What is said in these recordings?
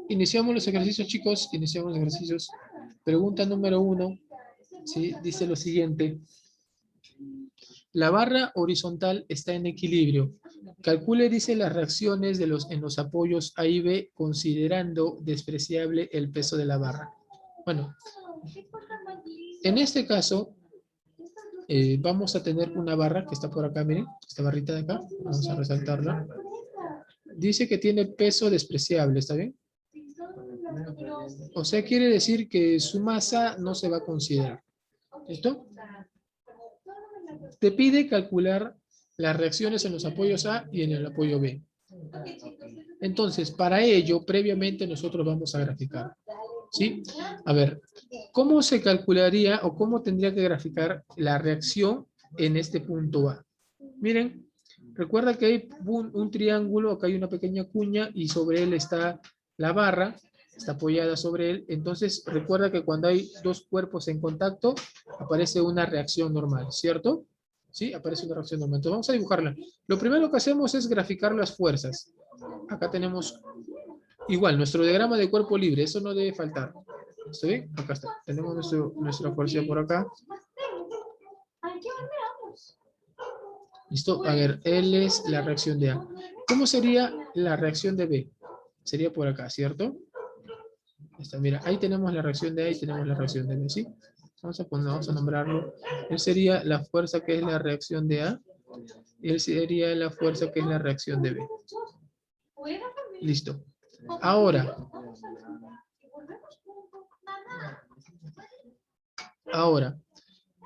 Iniciamos los ejercicios, chicos. Iniciamos los ejercicios. Pregunta número 1. ¿Sí? Dice lo siguiente. La barra horizontal está en equilibrio. Calcule, dice, las reacciones en los apoyos A y B considerando despreciable el peso de la barra. Bueno, en este caso vamos a tener una barra que está por acá, miren, esta barrita de acá. Vamos a resaltarla. Dice que tiene peso despreciable, ¿está bien? O sea, quiere decir que su masa no se va a considerar. ¿Listo? Te pide calcular las reacciones en los apoyos A y en el apoyo B. Entonces, para ello, previamente nosotros vamos a graficar. ¿Sí? A ver, ¿cómo se calcularía o cómo tendría que graficar la reacción en este punto A? Miren, recuerda que hay un triángulo, acá hay una pequeña cuña y sobre él está la barra, está apoyada sobre él. Entonces, recuerda que cuando hay dos cuerpos en contacto, aparece una reacción normal, ¿cierto? Sí, aparece una reacción normal. Entonces, vamos a dibujarla. Lo primero que hacemos es graficar las fuerzas. Acá tenemos, igual, nuestro diagrama de cuerpo libre. Eso no debe faltar. ¿Está bien? Acá está. Tenemos nuestra fuerza por acá. ¿Listo? A ver, L es la reacción de A. ¿Cómo sería la reacción de B? Sería por acá, ¿cierto? Está, mira, ahí tenemos la reacción de A y tenemos la reacción de B, ¿sí? Vamos a nombrarlo. Él sería la fuerza que es la reacción de A. Y él sería la fuerza que es la reacción de B. Listo. Ahora,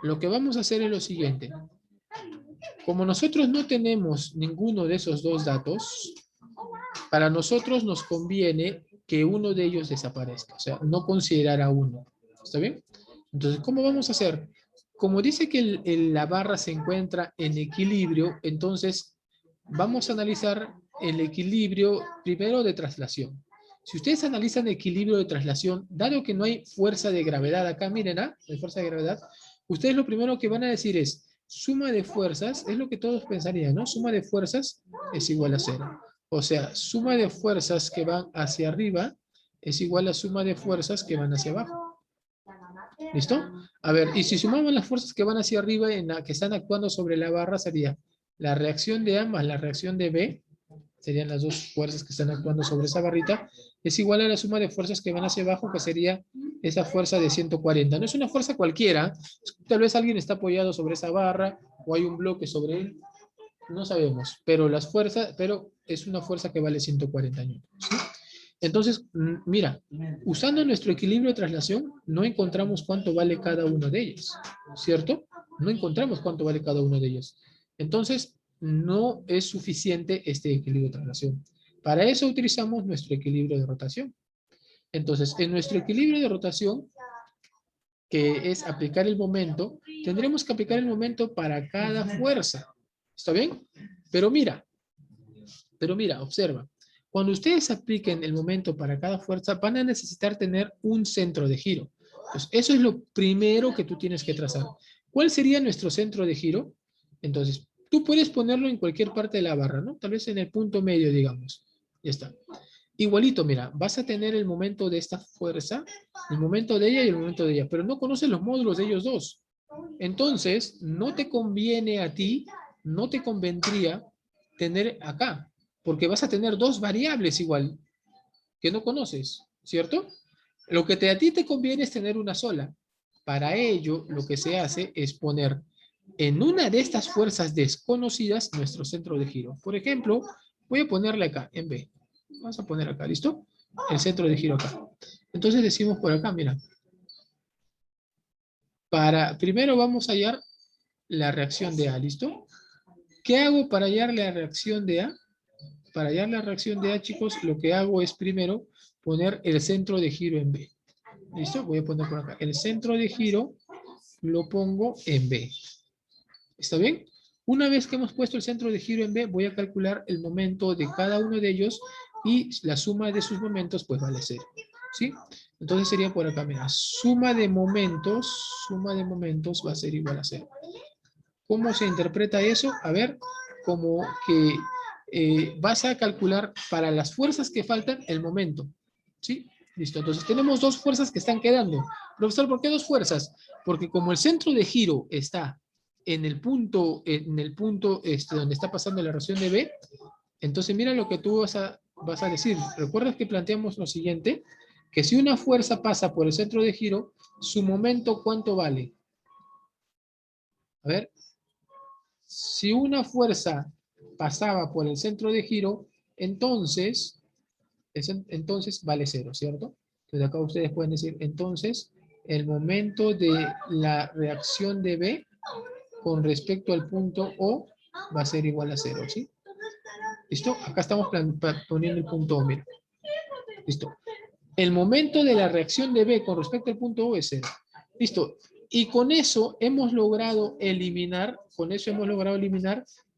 lo que vamos a hacer es lo siguiente. Como nosotros no tenemos ninguno de esos dos datos, para nosotros nos conviene que uno de ellos desaparezca. O sea, no considerar a uno. ¿Está bien? Entonces, ¿cómo vamos a hacer? Como dice que la barra se encuentra en equilibrio, entonces vamos a analizar el equilibrio primero de traslación. Si ustedes analizan equilibrio de traslación, dado que no hay fuerza de gravedad acá, miren, ¿ah? No hay fuerza de gravedad. Ustedes lo primero que van a decir es, suma de fuerzas, es lo que todos pensarían, ¿no? Suma de fuerzas es igual a 0. O sea, suma de fuerzas que van hacia arriba es igual a suma de fuerzas que van hacia abajo. ¿Listo? A ver, y si sumamos las fuerzas que van hacia arriba, que están actuando sobre la barra, sería la reacción de A más la reacción de B, serían las dos fuerzas que están actuando sobre esa barrita, es igual a la suma de fuerzas que van hacia abajo, que sería esa fuerza de 140. No es una fuerza cualquiera, tal vez alguien está apoyado sobre esa barra, o hay un bloque sobre él, no sabemos, pero es una fuerza que vale 140 newtons, ¿sí? Entonces, mira, usando nuestro equilibrio de traslación, no encontramos cuánto vale cada uno de ellos, ¿cierto? No encontramos cuánto vale cada uno de ellos. Entonces, no es suficiente este equilibrio de traslación. Para eso utilizamos nuestro equilibrio de rotación. Entonces, en nuestro equilibrio de rotación, que es aplicar el momento, tendremos que aplicar el momento para cada fuerza. ¿Está bien? Pero mira, observa. Cuando ustedes apliquen el momento para cada fuerza, van a necesitar tener un centro de giro. Entonces, eso es lo primero que tú tienes que trazar. ¿Cuál sería nuestro centro de giro? Entonces, tú puedes ponerlo en cualquier parte de la barra, ¿no? Tal vez en el punto medio, digamos. Ya está. Igualito, mira, vas a tener el momento de esta fuerza, el momento de ella y el momento de ella, pero no conoces los módulos de ellos dos. Entonces, no te conviene a ti, no te convendría tener acá, porque vas a tener dos variables igual que no conoces, ¿cierto? Lo que a ti te conviene es tener una sola. Para ello, lo que se hace es poner en una de estas fuerzas desconocidas nuestro centro de giro. Por ejemplo, voy a ponerle acá, en B. Vamos a poner acá, ¿listo? El centro de giro acá. Entonces decimos por acá, mira. Primero vamos a hallar la reacción de A, ¿listo? ¿Qué hago para hallar la reacción de A? Para hallar la reacción de A, chicos, lo que hago es primero poner el centro de giro en B. ¿Listo? Voy a poner por acá. El centro de giro lo pongo en B. ¿Está bien? Una vez que hemos puesto el centro de giro en B, voy a calcular el momento de cada uno de ellos y la suma de sus momentos pues vale 0. ¿Sí? Entonces sería por acá, mira, suma de momentos va a ser igual a 0. ¿Cómo se interpreta eso? A ver, como que vas a calcular para las fuerzas que faltan el momento. ¿Sí? Listo. Entonces tenemos dos fuerzas que están quedando. Profesor, ¿por qué dos fuerzas? Porque como el centro de giro está en el punto donde está pasando la reacción de B, entonces mira lo que tú vas a decir. ¿Recuerdas que planteamos lo siguiente? Que si una fuerza pasa por el centro de giro, su momento, ¿cuánto vale? A ver. Si una fuerza pasaba por el centro de giro, entonces vale cero, ¿cierto? Entonces acá ustedes pueden decir, entonces, el momento de la reacción de B con respecto al punto O va a ser igual a cero, ¿sí? ¿Listo? Acá estamos poniendo el punto O, mira. ¿Listo? El momento de la reacción de B con respecto al punto O es cero. ¿Listo? Y con eso hemos logrado eliminar,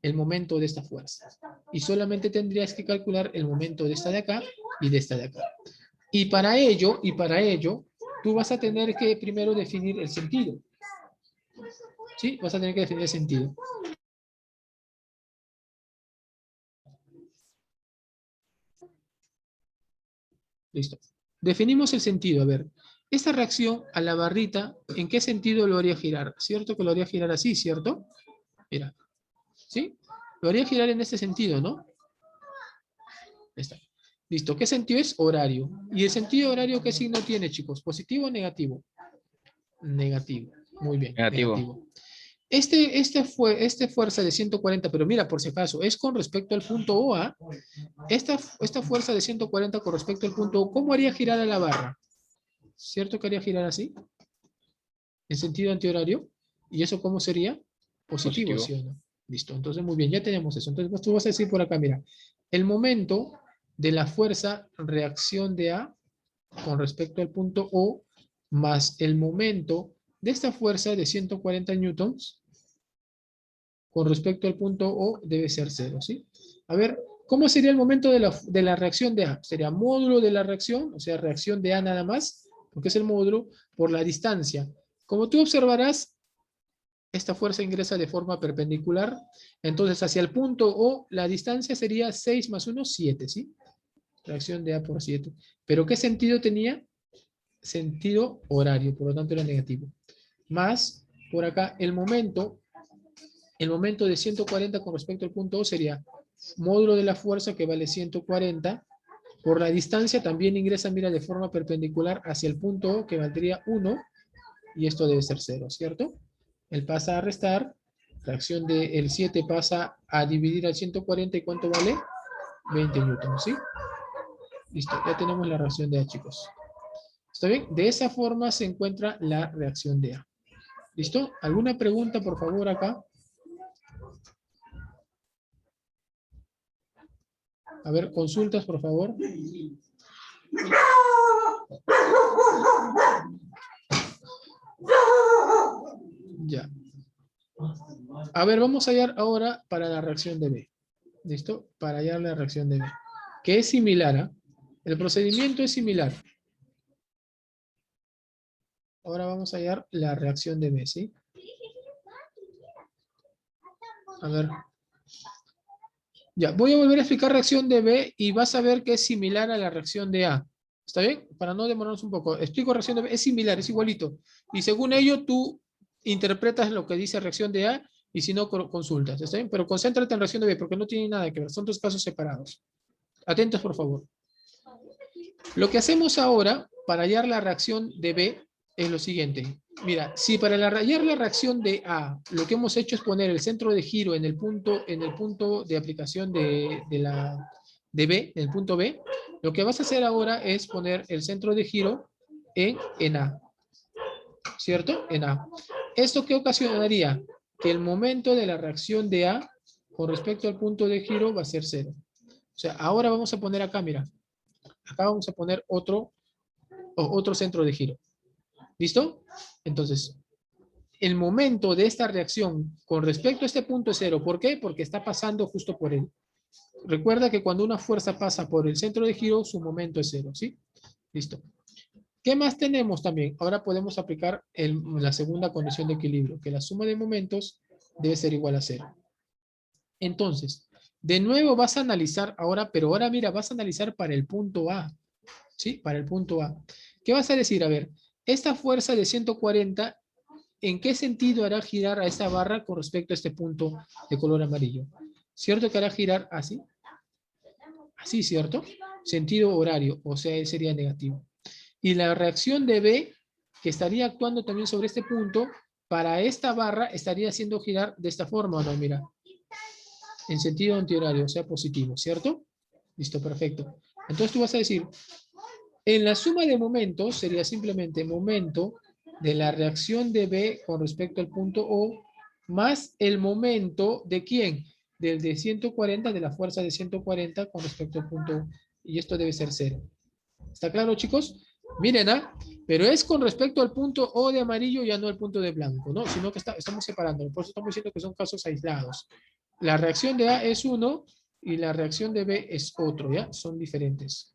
el momento de esta fuerza. Y solamente tendrías que calcular el momento de esta de acá y de esta de acá. Y para ello, tú vas a tener que primero definir el sentido. ¿Sí? Vas a tener que definir el sentido. Listo. Definimos el sentido. A ver, esta reacción a la barrita, ¿en qué sentido lo haría girar? ¿Cierto que lo haría girar así, cierto? Mira. ¿Sí? Lo haría girar en este sentido, ¿no? Ahí está. Listo. ¿Qué sentido es? Horario. ¿Y el sentido horario qué signo tiene, chicos? ¿Positivo o negativo? Negativo. Muy bien, Negativo. negativo. Este fuerza de 140, pero mira, por si acaso, es con respecto al punto O, ¿ah? Esta fuerza de 140 con respecto al punto O, ¿cómo haría girar a la barra? ¿Cierto que haría girar así? En sentido antihorario. ¿Y eso cómo sería? Positivo, ¿sí o no? Listo, entonces muy bien, ya tenemos eso. Entonces tú vas a decir por acá, mira, el momento de la fuerza reacción de A con respecto al punto O más el momento de esta fuerza de 140 newtons con respecto al punto O debe ser cero, ¿sí? A ver, ¿cómo sería el momento de la reacción de A? Sería módulo de la reacción, o sea, reacción de A nada más, porque es el módulo, por la distancia. Como tú observarás, esta fuerza ingresa de forma perpendicular, entonces hacia el punto O la distancia sería 6 más 1, 7, ¿sí? Reacción de A por 7. ¿Pero qué sentido tenía? Sentido horario, por lo tanto era negativo. Más, por acá, el momento de 140 con respecto al punto O sería módulo de la fuerza que vale 140. Por la distancia también ingresa, mira, de forma perpendicular hacia el punto O que valdría 1 y esto debe ser 0, ¿cierto? Él pasa a restar, fracción del 7 pasa a dividir al 140 y ¿cuánto vale? 20 newtons, ¿sí? Listo, ya tenemos la reacción de A, chicos. ¿Está bien? De esa forma se encuentra la reacción de A. ¿Listo? ¿Alguna pregunta, por favor, acá? A ver, consultas, por favor. Ya. A ver, vamos a hallar ahora para la reacción de B. ¿Listo? Para hallar la reacción de B. Que es similar, ¿ah? El procedimiento es similar. Ahora vamos a hallar la reacción de B, ¿sí? A ver. Ya, voy a volver a explicar reacción de B y vas a ver que es similar a la reacción de A. ¿Está bien? Para no demorarnos un poco. Explico reacción de B, es similar, es igualito. Y según ello, tú interpretas lo que dice reacción de A y si no, consultas. ¿Está bien? Pero concéntrate en reacción de B porque no tiene nada que ver. Son dos casos separados. Atentos, por favor. Lo que hacemos ahora para hallar la reacción de B es lo siguiente. Mira, si para hallar la reacción de A, lo que hemos hecho es poner el centro de giro en el punto de aplicación de B, en el punto B, lo que vas a hacer ahora es poner el centro de giro en A. ¿Cierto? En A. ¿Esto qué ocasionaría? Que el momento de la reacción de A con respecto al punto de giro va a ser cero. O sea, ahora vamos a poner acá, mira. Acá vamos a poner otro centro de giro. ¿Listo? Entonces, el momento de esta reacción con respecto a este punto es cero. ¿Por qué? Porque está pasando justo por él. Recuerda que cuando una fuerza pasa por el centro de giro, su momento es cero, ¿sí? Listo. ¿Qué más tenemos también? Ahora podemos aplicar la segunda condición de equilibrio, que la suma de momentos debe ser igual a cero. Entonces, De nuevo vas a analizar ahora, pero ahora mira, vas a analizar para el punto A. ¿Sí? Para el punto A. ¿Qué vas a decir? A ver, esta fuerza de 140, ¿en qué sentido hará girar a esta barra con respecto a este punto de color amarillo? ¿Cierto que hará girar así? Así, ¿cierto? Sentido horario, o sea, sería negativo. Y la reacción de B, que estaría actuando también sobre este punto, para esta barra estaría haciendo girar de esta forma, ¿o no? Mira, en sentido antihorario, o sea, positivo, ¿cierto? Listo, perfecto. Entonces tú vas a decir, en la suma de momentos sería simplemente momento de la reacción de B con respecto al punto O más el momento de ¿quién? Del de 140, de la fuerza de 140 con respecto al punto O. Y esto debe ser 0. ¿Está claro, chicos? Miren, ¿ah? Pero es con respecto al punto O de amarillo, ya no al punto de blanco, ¿no? Sino que estamos separando. Por eso estamos diciendo que son casos aislados. La reacción de A es uno y la reacción de B es otro, ¿ya? Son diferentes.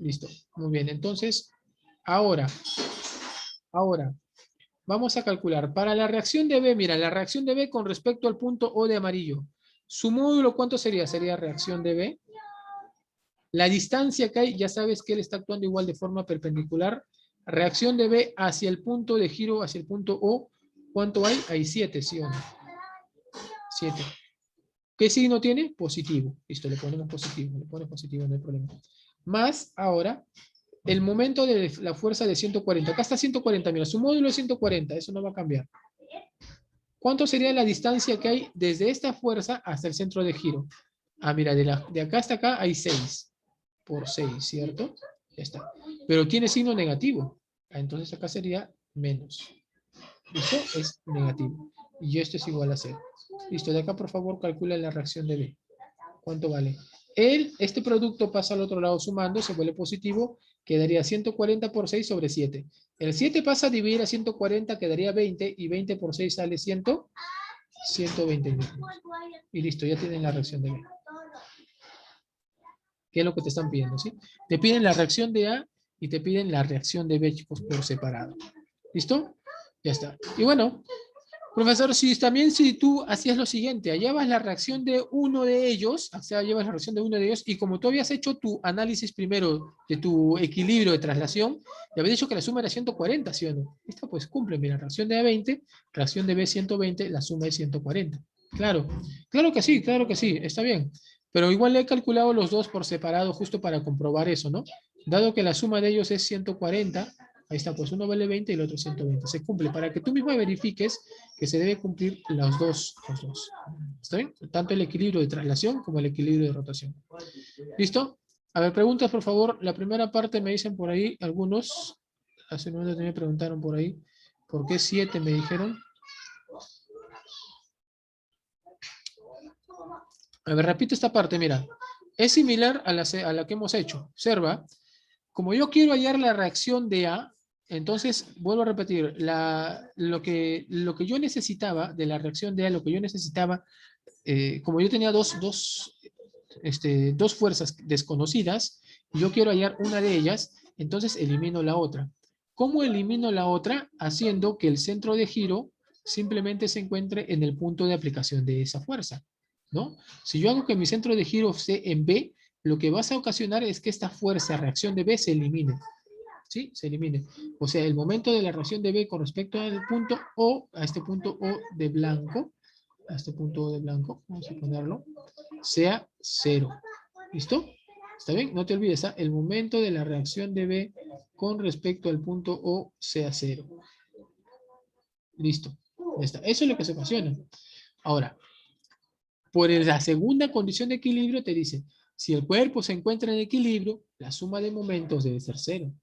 Listo. Muy bien. Entonces, ahora, vamos a calcular. Para la reacción de B, mira, la reacción de B con respecto al punto O de amarillo. ¿Su módulo cuánto sería? Sería reacción de B. La distancia que hay, ya sabes que él está actuando igual de forma perpendicular. Reacción de B hacia el punto de giro, hacia el punto O. ¿Cuánto hay? Hay 7, ¿sí o no? 7. ¿Qué signo tiene? Positivo. Listo, le ponemos positivo. Le pone positivo, no hay problema. Más, ahora, el momento de la fuerza de 140. Acá está 140, mira, su módulo es 140, eso no va a cambiar. ¿Cuánto sería la distancia que hay desde esta fuerza hasta el centro de giro? Ah, mira, de acá hasta acá hay 6 por 6, ¿cierto? Ya está. Pero tiene signo negativo. Entonces acá sería menos. ¿Listo? Es negativo. Y esto es igual a 0. Listo, de acá por favor calcula la reacción de B. ¿Cuánto vale? Este producto pasa al otro lado sumando, se vuelve positivo, quedaría 140 por 6 sobre 7. El 7 pasa a dividir a 140, quedaría 20, y 20 por 6 sale 120 newtons. Y listo, ya tienen la reacción de B. ¿Qué es lo que te están pidiendo? ¿Sí? Te piden la reacción de A y te piden la reacción de B, chicos, por separado. ¿Listo? Ya está. Y bueno, profesor, si tú hacías lo siguiente, hallabas la reacción de uno de ellos, o sea, llevas la reacción de uno de ellos, y como tú habías hecho tu análisis primero de tu equilibrio de traslación, y habías dicho que la suma era 140, ¿sí o no? Esta pues cumple, mira, reacción de A20, reacción de B120, la suma es 140. Claro, claro que sí, está bien. Pero igual le he calculado los dos por separado justo para comprobar eso, ¿no? Dado que la suma de ellos es 140, ahí está, pues uno vale 20 y el otro 120. Se cumple para que tú mismo verifiques que se debe cumplir los dos. ¿Está bien? Tanto el equilibrio de traslación como el equilibrio de rotación. ¿Listo? A ver, preguntas, por favor. La primera parte me dicen por ahí algunos. Hace un momento me preguntaron por ahí. ¿Por qué 7 me dijeron? A ver, repito esta parte, mira. Es similar a la que hemos hecho. Observa. Como yo quiero hallar la reacción de A, entonces vuelvo a repetir, lo que yo necesitaba de la reacción de A, lo que yo necesitaba, como yo tenía dos fuerzas desconocidas, y yo quiero hallar una de ellas, entonces elimino la otra. ¿Cómo elimino la otra? Haciendo que el centro de giro simplemente se encuentre en el punto de aplicación de esa fuerza, ¿no? Si yo hago que mi centro de giro esté en B, lo que vas a ocasionar es que esta fuerza, reacción de B, se elimine. ¿Sí? Se elimine. O sea, el momento de la reacción de B con respecto al punto O, a este punto O de blanco, a este punto O de blanco, vamos a ponerlo, sea 0. ¿Listo? ¿Está bien? No te olvides, ¿ah? El momento de la reacción de B con respecto al punto O sea 0. Listo. Ya está. Eso es lo que se ocasiona. Ahora, por la segunda condición de equilibrio te dice, si el cuerpo se encuentra en equilibrio, la suma de momentos debe ser 0.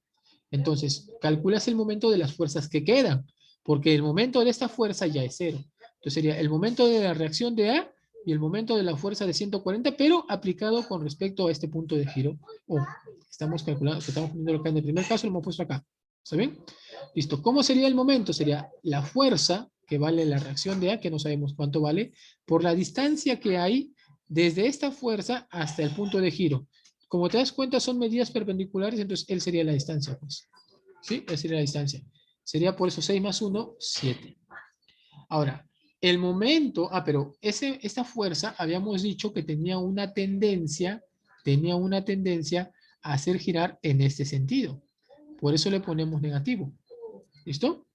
Entonces, calculas el momento de las fuerzas que quedan, porque el momento de esta fuerza ya es 0. Entonces sería el momento de la reacción de A y el momento de la fuerza de 140, pero aplicado con respecto a este punto de giro O. Estamos calculando, estamos poniendo acá en el primer caso, lo hemos puesto acá. ¿Está bien? Listo. ¿Cómo sería el momento? Sería la fuerza que vale la reacción de A, que no sabemos cuánto vale, por la distancia que hay desde esta fuerza hasta el punto de giro. Como te das cuenta, son medidas perpendiculares, entonces él sería la distancia, pues. ¿Sí? Él sería la distancia. Sería por eso 6 más 1, 7. Ahora, El momento, pero esta fuerza habíamos dicho que tenía una tendencia a hacer girar en este sentido. Por eso le ponemos negativo. ¿Listo?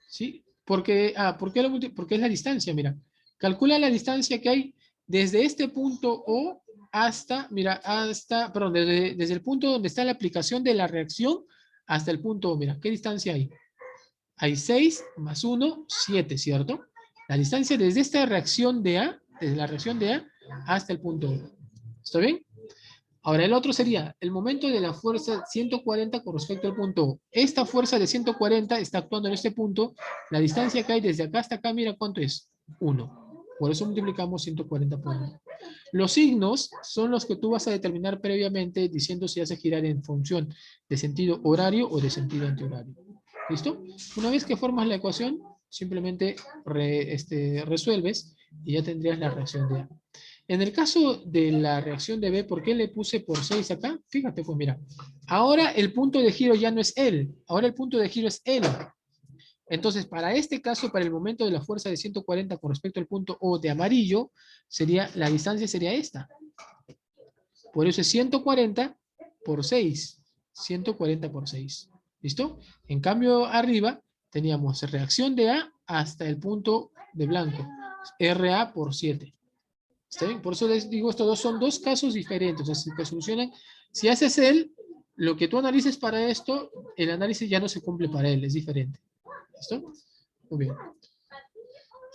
¿Sí? Porque es la distancia, mira. Calcula la distancia que hay desde este punto O hasta, mira, perdón, desde el punto donde está la aplicación de la reacción hasta el punto O. Mira, ¿qué distancia hay? Hay 6 más 1, 7, ¿cierto? La distancia desde esta reacción de A, desde la reacción de A hasta el punto O. ¿Está bien? Ahora el otro sería el momento de la fuerza 140 con respecto al punto O. Esta fuerza de 140 está actuando en este punto. La distancia que hay desde acá hasta acá, mira cuánto es. 1. Por eso multiplicamos 140 por 1. Los signos son los que tú vas a determinar previamente diciendo si hace girar en función de sentido horario o de sentido antihorario. ¿Listo? Una vez que formas la ecuación, simplemente resuelves y ya tendrías la reacción de A. En el caso de la reacción de B, ¿por qué le puse por 6 acá? Fíjate, pues mira, ahora el punto de giro ya no es él, ahora el punto de giro es él. Entonces, para este caso, para el momento de la fuerza de 140 con respecto al punto O de amarillo, la distancia sería esta. Por eso es 140 por 6. 140 por 6. ¿Listo? En cambio, arriba teníamos reacción de A hasta el punto de blanco. RA por 7. ¿Está bien? Por eso les digo, estos dos son dos casos diferentes. O sea, que solucionan. Si haces lo que tú analices para esto, el análisis ya no se cumple para él, es diferente. ¿Listo? Muy bien.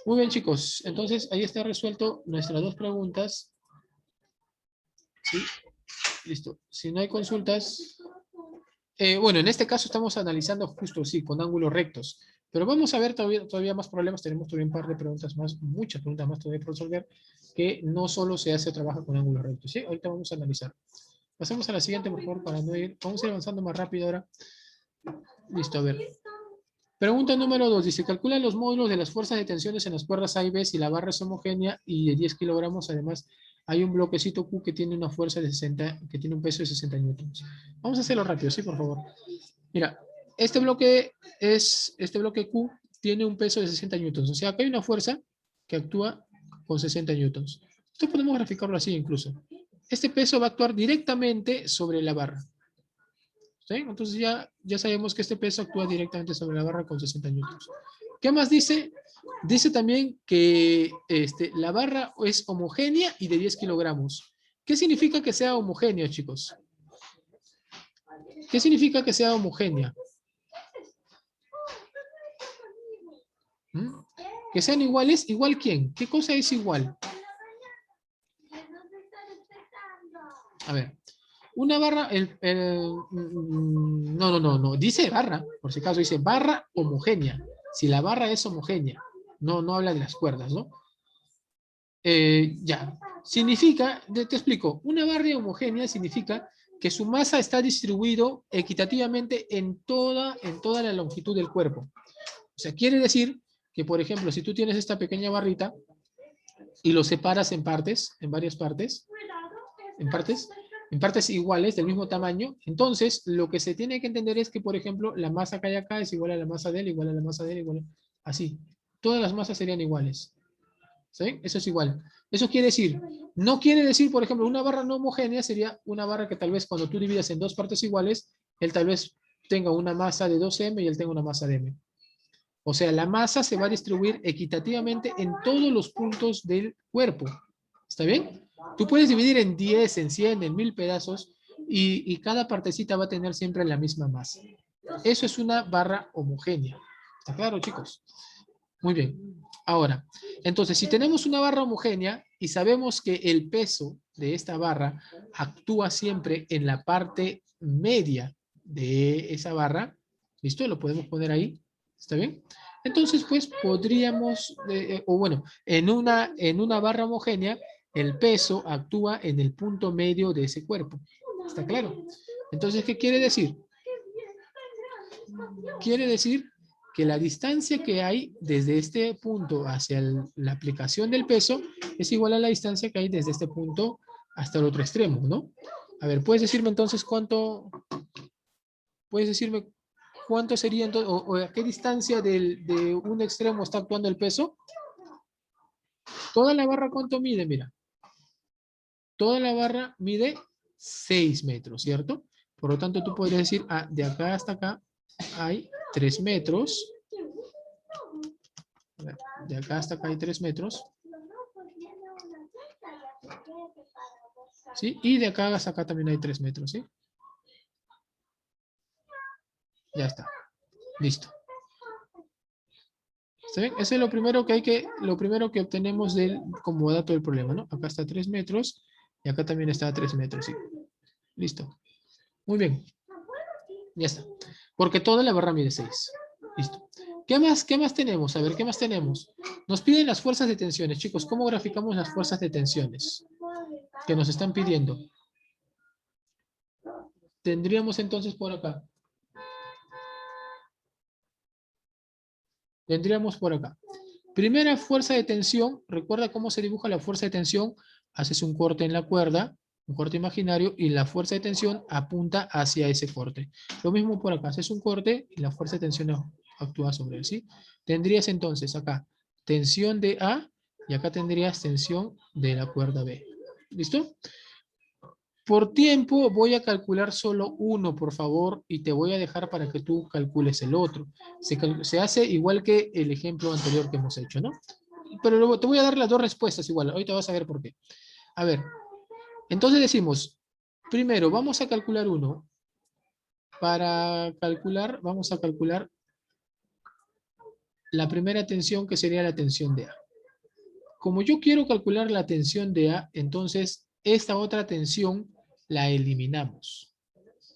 Muy bien, chicos. Entonces, ahí está resuelto nuestras dos preguntas. ¿Sí? Listo. Si no hay consultas... bueno, en este caso estamos analizando justo, sí, con ángulos rectos. Pero vamos a ver todavía más problemas. Tenemos todavía un par de preguntas más, muchas preguntas más todavía por resolver, que no solo se hace o trabaja con ángulos rectos. ¿Sí? Ahorita vamos a analizar. Pasemos a la siguiente, por favor, para no ir. Vamos a ir avanzando más rápido ahora. Listo, a ver. Pregunta número 2. Dice, calcula los módulos de las fuerzas de tensiones en las cuerdas A y B si la barra es homogénea y de 10 kilogramos. Además, hay un bloquecito Q que tiene una fuerza de 60, que tiene un peso de 60 newtons. Vamos a hacerlo rápido, sí, por favor. Mira, este bloque Q tiene un peso de 60 newtons. O sea, acá hay una fuerza que actúa con 60 newtons. Esto podemos graficarlo así incluso. Este peso va a actuar directamente sobre la barra. ¿Sí? Entonces ya sabemos que este peso actúa directamente sobre la barra con 60 newtons. ¿Qué más dice? Dice también que la barra es homogénea y de 10 kilogramos. ¿Qué significa que sea homogénea, chicos? ¿Qué significa que sea homogénea? ¿Mm? Que sean iguales, ¿igual quién? ¿Qué cosa es igual? A ver, una barra, no, dice barra, por si acaso dice barra homogénea. Si la barra es homogénea, no habla de las cuerdas, ¿no? Ya, significa, te explico, una barra homogénea significa que su masa está distribuido equitativamente en toda la longitud del cuerpo. O sea, quiere decir que, por ejemplo, si tú tienes esta pequeña barrita y lo separas en partes, en varias partes, en partes iguales, del mismo tamaño, entonces lo que se tiene que entender es que, por ejemplo, la masa que hay acá es igual a la masa de él, igual a la masa de él, igual a... Así. Todas las masas serían iguales. ¿Sí? Eso es igual. Eso quiere decir, no quiere decir, por ejemplo, una barra no homogénea sería una barra que tal vez cuando tú dividas en dos partes iguales, él tal vez tenga una masa de 2m y él tenga una masa de m. O sea, la masa se va a distribuir equitativamente en todos los puntos del cuerpo. ¿Está bien? Tú puedes dividir en 10, en 100, en 1000 pedazos y cada partecita va a tener siempre la misma masa. Eso es una barra homogénea. ¿Está claro, chicos? Muy bien. Ahora, entonces, si tenemos una barra homogénea y sabemos que el peso de esta barra actúa siempre en la parte media de esa barra, ¿listo? Lo podemos poner ahí. ¿Está bien? Entonces, pues podríamos, o bueno, en una barra homogénea, el peso actúa en el punto medio de ese cuerpo. ¿Está claro? Entonces, ¿qué quiere decir? Quiere decir que la distancia que hay desde este punto hacia la aplicación del peso es igual a la distancia que hay desde este punto hasta el otro extremo, ¿no? A ver, ¿puedes decirme entonces cuánto sería entonces, o a qué distancia de un extremo está actuando el peso? Toda la barra, ¿cuánto mide? Mira. Toda la barra mide 6 metros, ¿cierto? Por lo tanto, tú podrías decir, ah, de acá hasta acá hay 3 metros. A ver, de acá hasta acá hay 3 metros. ¿Sí? Y de acá hasta acá también hay 3 metros, ¿sí? Ya está. Listo. ¿Está bien? Ese es lo primero lo primero que obtenemos como dato del problema, ¿no? Acá está 3 metros y acá también está 3 metros, ¿sí? Listo. Muy bien. Ya está. Porque toda la barra mide 6. Listo. ¿Qué más tenemos? A ver, ¿qué más tenemos? Nos piden las fuerzas de tensiones. Chicos, ¿cómo graficamos las fuerzas de tensiones que nos están pidiendo? Tendríamos entonces por acá. Tendríamos por acá. Primera fuerza de tensión. Recuerda cómo se dibuja la fuerza de tensión. Haces un corte en la cuerda, un corte imaginario, y la fuerza de tensión apunta hacia ese corte. Lo mismo por acá. Haces un corte y la fuerza de tensión actúa sobre él, ¿sí? Tendrías entonces acá tensión de A y acá tendrías tensión de la cuerda B. ¿Listo? Por tiempo voy a calcular solo uno, por favor, y te voy a dejar para que tú calcules el otro. Se hace igual que el ejemplo anterior que hemos hecho, ¿no? Pero luego te voy a dar las dos respuestas igual. Ahorita vas a ver por qué. A ver, entonces decimos, primero vamos a calcular uno. Para calcular, vamos a calcular la primera tensión que sería la tensión de A. Como yo quiero calcular la tensión de A, entonces esta otra tensión la eliminamos.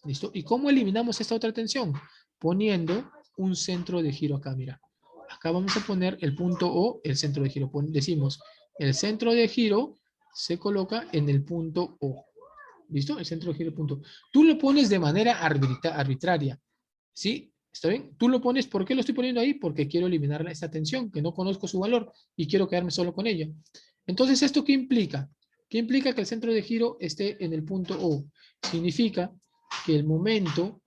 ¿Listo? ¿Y cómo eliminamos esta otra tensión? Poniendo un centro de giro acá, mira. Acá vamos a poner el punto O, el centro de giro. Decimos, el centro de giro se coloca en el punto O. ¿Listo? El centro de giro punto. Tú lo pones de manera arbitraria. ¿Sí? ¿Está bien? Tú lo pones, ¿por qué lo estoy poniendo ahí? Porque quiero eliminar esta tensión, que no conozco su valor y quiero quedarme solo con ella. Entonces, ¿esto qué implica? ¿Qué implica que el centro de giro esté en el punto O? Significa que el momento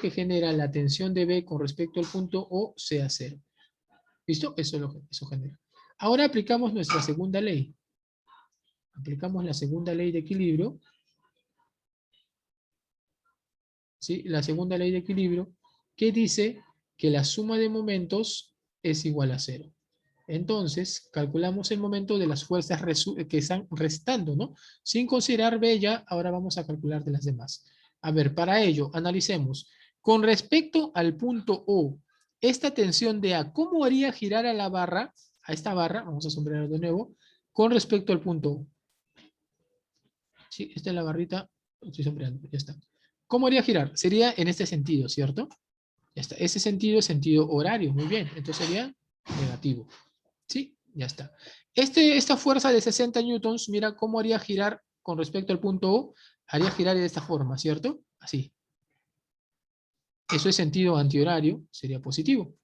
que genera la tensión de B con respecto al punto O sea cero. ¿Listo? Eso genera. Ahora aplicamos nuestra segunda ley. Aplicamos la segunda ley de equilibrio. ¿Sí? La segunda ley de equilibrio, que dice que la suma de momentos es igual a cero. Entonces, calculamos el momento de las fuerzas que están restando, ¿no? Sin considerar B ya, ahora vamos a calcular de las demás. A ver, para ello, analicemos. Con respecto al punto O, esta tensión de A, ¿cómo haría girar a la barra, a esta barra, vamos a sombrear de nuevo, con respecto al punto O? Sí, esta es la barrita, estoy sombreando, ya está. ¿Cómo haría girar? Sería en este sentido, ¿cierto? Ya está. Ese sentido es sentido horario, muy bien. Entonces sería negativo. ¿Sí? Ya está. Esta fuerza de 60 newtons, mira cómo haría girar con respecto al punto O. Haría girar de esta forma, ¿cierto? Así. Eso es sentido antihorario, sería positivo.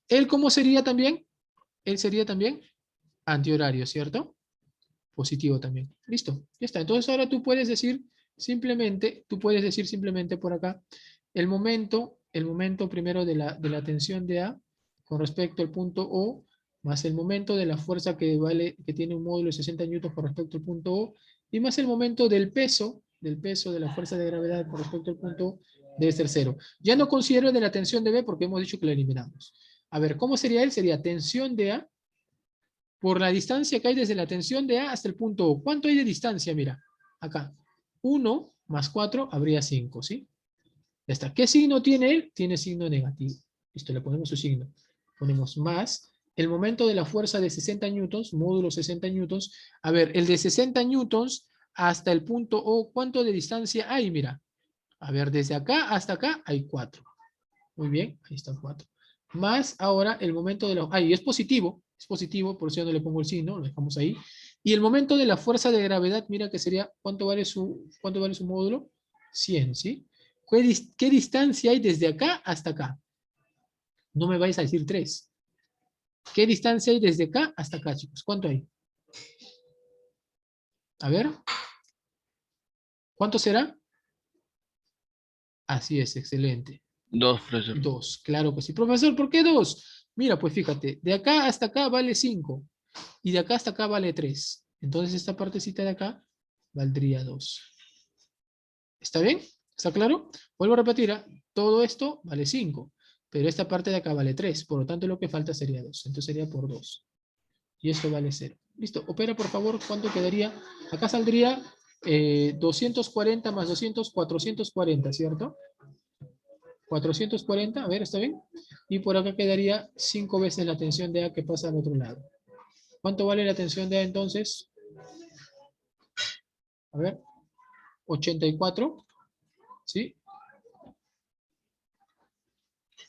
¿Él cómo sería también? Él sería también antihorario, ¿cierto? Positivo también. Listo, ya está. Entonces ahora tú puedes decir simplemente por acá, el momento primero de la tensión de A con respecto al punto O, más el momento de la fuerza que tiene un módulo de 60 newtons con respecto al punto O, y más el momento del peso de la fuerza de gravedad con respecto al punto O, debe ser cero. Ya no considero de la tensión de B porque hemos dicho que la eliminamos. A ver, ¿cómo sería él? Sería tensión de A por la distancia que hay desde la tensión de A hasta el punto O. ¿Cuánto hay de distancia? Mira, acá. 1 más 4 habría 5, ¿sí? Ya está. ¿Qué signo tiene él? Tiene signo negativo. Listo, le ponemos su signo. Ponemos más el momento de la fuerza de 60 newtons, módulo 60 newtons. A ver, el de 60 newtons hasta el punto O, ¿cuánto de distancia hay? Mira. A ver, desde acá hasta acá hay 4. Muy bien, ahí están 4. Más ahora el momento de la... Ahí es positivo, por eso no le pongo el signo, lo dejamos ahí. Y el momento de la fuerza de gravedad, mira que sería, cuánto vale su módulo? 100, ¿sí? ¿Qué distancia hay desde acá hasta acá? No me vais a decir 3. ¿Qué distancia hay desde acá hasta acá, chicos? ¿Cuánto hay? A ver. ¿Cuánto será? Así es, excelente. 2, profesor. 2, claro que sí. Profesor, ¿por qué 2? Mira, pues fíjate, de acá hasta acá vale 5. Y de acá hasta acá vale 3. Entonces esta partecita de acá valdría 2. ¿Está bien? ¿Está claro? Vuelvo a repetir, ¿ah? Todo esto vale 5. Pero esta parte de acá vale 3. Por lo tanto, lo que falta sería 2. Entonces sería por 2. Y esto vale 0. Listo. Opera, por favor, ¿cuánto quedaría? Acá saldría 240 más 200, 440, ¿cierto? 440, a ver, ¿está bien? Y por acá quedaría 5 veces la tensión de A que pasa al otro lado. ¿Cuánto vale la tensión de A entonces? A ver, 84, ¿sí?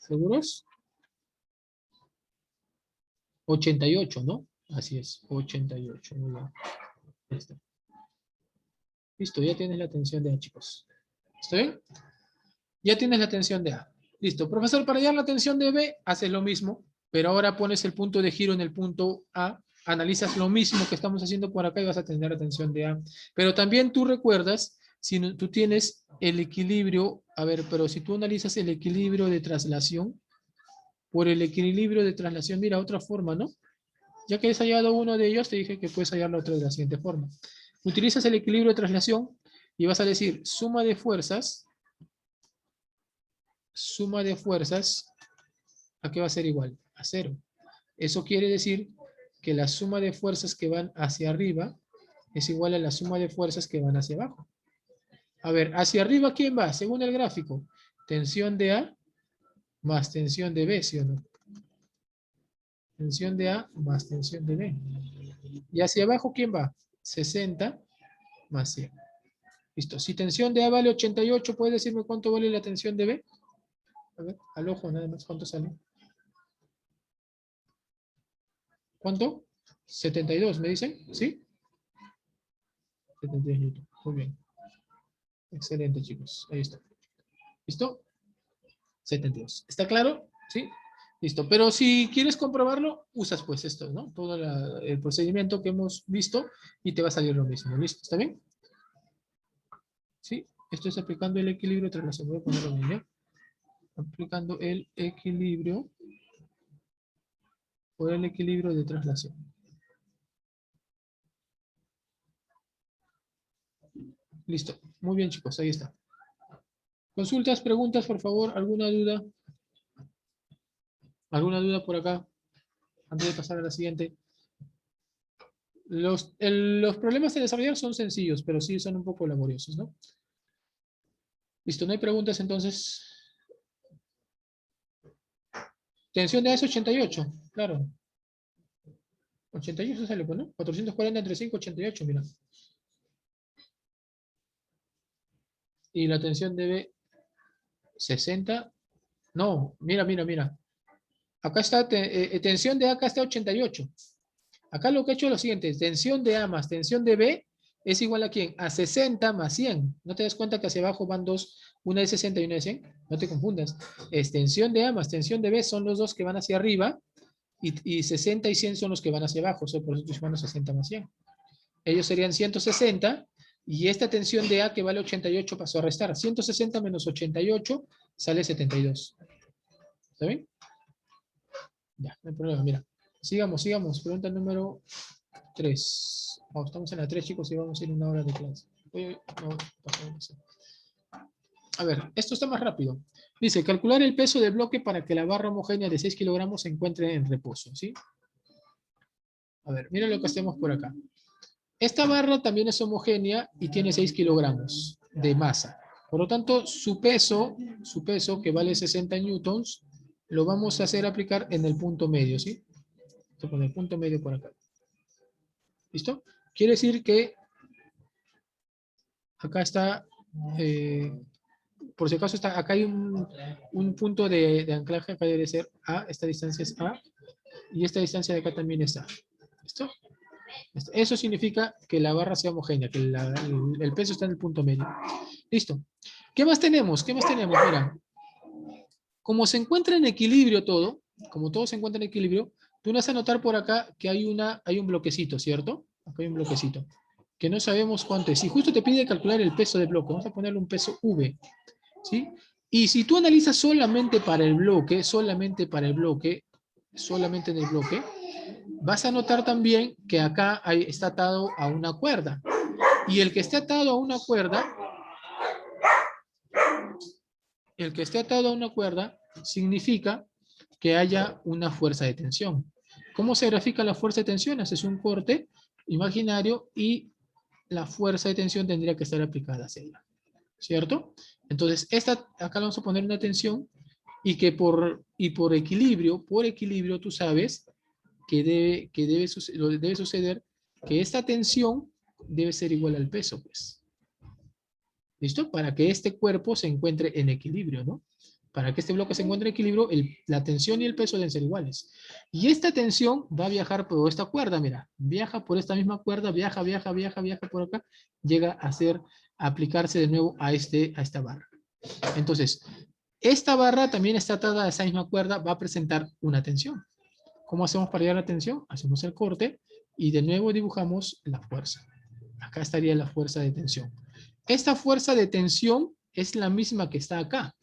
¿Seguros? 88, ¿no? Así es, 88, muy bien. Listo. Listo, ya tienes la tensión de A, chicos. ¿Está bien? Ya tienes la tensión de A. Listo. Profesor, para hallar la tensión de B, haces lo mismo, pero ahora pones el punto de giro en el punto A, analizas lo mismo que estamos haciendo por acá y vas a tener la tensión de A. Pero también tú recuerdas, si tú tienes el equilibrio, a ver, pero si tú analizas el equilibrio de traslación, por el equilibrio de traslación, mira, otra forma, ¿no? Ya que has hallado uno de ellos, te dije que puedes hallar la otra de la siguiente forma. Utilizas el equilibrio de traslación y vas a decir suma de fuerzas, ¿a qué va a ser igual? A 0. Eso quiere decir que la suma de fuerzas que van hacia arriba es igual a la suma de fuerzas que van hacia abajo. A ver, hacia arriba, ¿quién va? Según el gráfico, tensión de A más tensión de B, ¿sí o no? Tensión de A más tensión de B. Y hacia abajo, ¿quién va? 60 más 100. Listo. Si tensión de A vale 88, ¿puedes decirme cuánto vale la tensión de B? A ver, al ojo nada más, ¿cuánto sale? ¿Cuánto? 72, ¿me dicen? ¿Sí? 72 newton. Muy bien. Excelente, chicos. Ahí está. ¿Listo? 72. ¿Está claro? ¿Sí? Listo. Pero si quieres comprobarlo, usas pues esto, ¿no? Todo el procedimiento que hemos visto y te va a salir lo mismo. ¿Listo? ¿Está bien? ¿Sí? Esto es aplicando el equilibrio tras la segunda. Voy a ponerlo bien, ¿ya? Aplicando el equilibrio por el equilibrio de traslación. Listo. Muy bien, chicos. Ahí está. Consultas, preguntas, por favor. ¿Alguna duda? ¿Alguna duda por acá? Antes de pasar a la siguiente. Los problemas de desarrollar son sencillos, pero sí son un poco laboriosos, ¿no? Listo, no hay preguntas entonces. Tensión de A es 88, claro. 88 sale, pues, ¿no? 440 entre 5, 88, mira. Y la tensión de B, 60. No, mira, mira, mira. Acá está, tensión de A, acá está 88. Acá lo que he hecho es lo siguiente, tensión de A más tensión de B es igual a ¿quién? A 60 más 100. ¿No te das cuenta que hacia abajo van dos, una de 60 y una de 100? No te confundas. Es tensión de A más tensión de B son los dos que van hacia arriba y 60 y 100 son los que van hacia abajo. Por eso estoy sumando 60 más 100. Ellos serían 160 y esta tensión de A que vale 88 pasó a restar. 160 menos 88 sale 72. ¿Está bien? Ya, no hay problema, mira. Sigamos, sigamos. Pregunta número 3. Oh, estamos en la 3, chicos, y vamos a ir una hora de clase. A ver, esto está más rápido. Dice, calcular el peso del bloque para que la barra homogénea de 6 kilogramos se encuentre en reposo, ¿sí? A ver, mira lo que hacemos por acá. Esta barra también es homogénea y tiene 6 kilogramos de masa. Por lo tanto, su peso, que vale 60 newtons, lo vamos a hacer aplicar en el punto medio, ¿sí? Esto con el punto medio por acá. ¿Listo? Quiere decir que acá está, por si acaso está, acá hay un punto de anclaje, acá debe ser A, esta distancia es A, y esta distancia de acá también es A. ¿Listo? Eso significa que la barra sea homogénea, que el peso está en el punto medio. Listo. ¿Qué más tenemos? ¿Qué más tenemos? Mira, como se encuentra en equilibrio todo, como todo se encuentra en equilibrio, tú vas a notar por acá que hay un bloquecito, ¿cierto? Acá hay un bloquecito, que no sabemos cuánto es. Y justo te pide calcular el peso del bloque. Vamos a ponerle un peso V, ¿sí? Y si tú analizas solamente para el bloque, solamente en el bloque, vas a notar también que acá está atado a una cuerda. Y el que esté atado a una cuerda, significa que haya una fuerza de tensión. ¿Cómo se grafica la fuerza de tensión? Haces un corte imaginario y la fuerza de tensión tendría que estar aplicada hacia ella, ¿cierto? Entonces, acá le vamos a poner una tensión y que por equilibrio, tú sabes que debe suceder que esta tensión debe ser igual al peso, pues. ¿Listo? Para que este cuerpo se encuentre en equilibrio, ¿no? Para que este bloque se encuentre en equilibrio, la tensión y el peso deben ser iguales. Y esta tensión va a viajar por esta cuerda, mira. Viaja por esta misma cuerda, viaja por acá, llega a aplicarse de nuevo a esta barra. Entonces, esta barra también está atada a esa misma cuerda, va a presentar una tensión. ¿Cómo hacemos para llegar a la tensión? Hacemos el corte y de nuevo dibujamos la fuerza. Acá estaría la fuerza de tensión. Esta fuerza de tensión es la misma que está acá,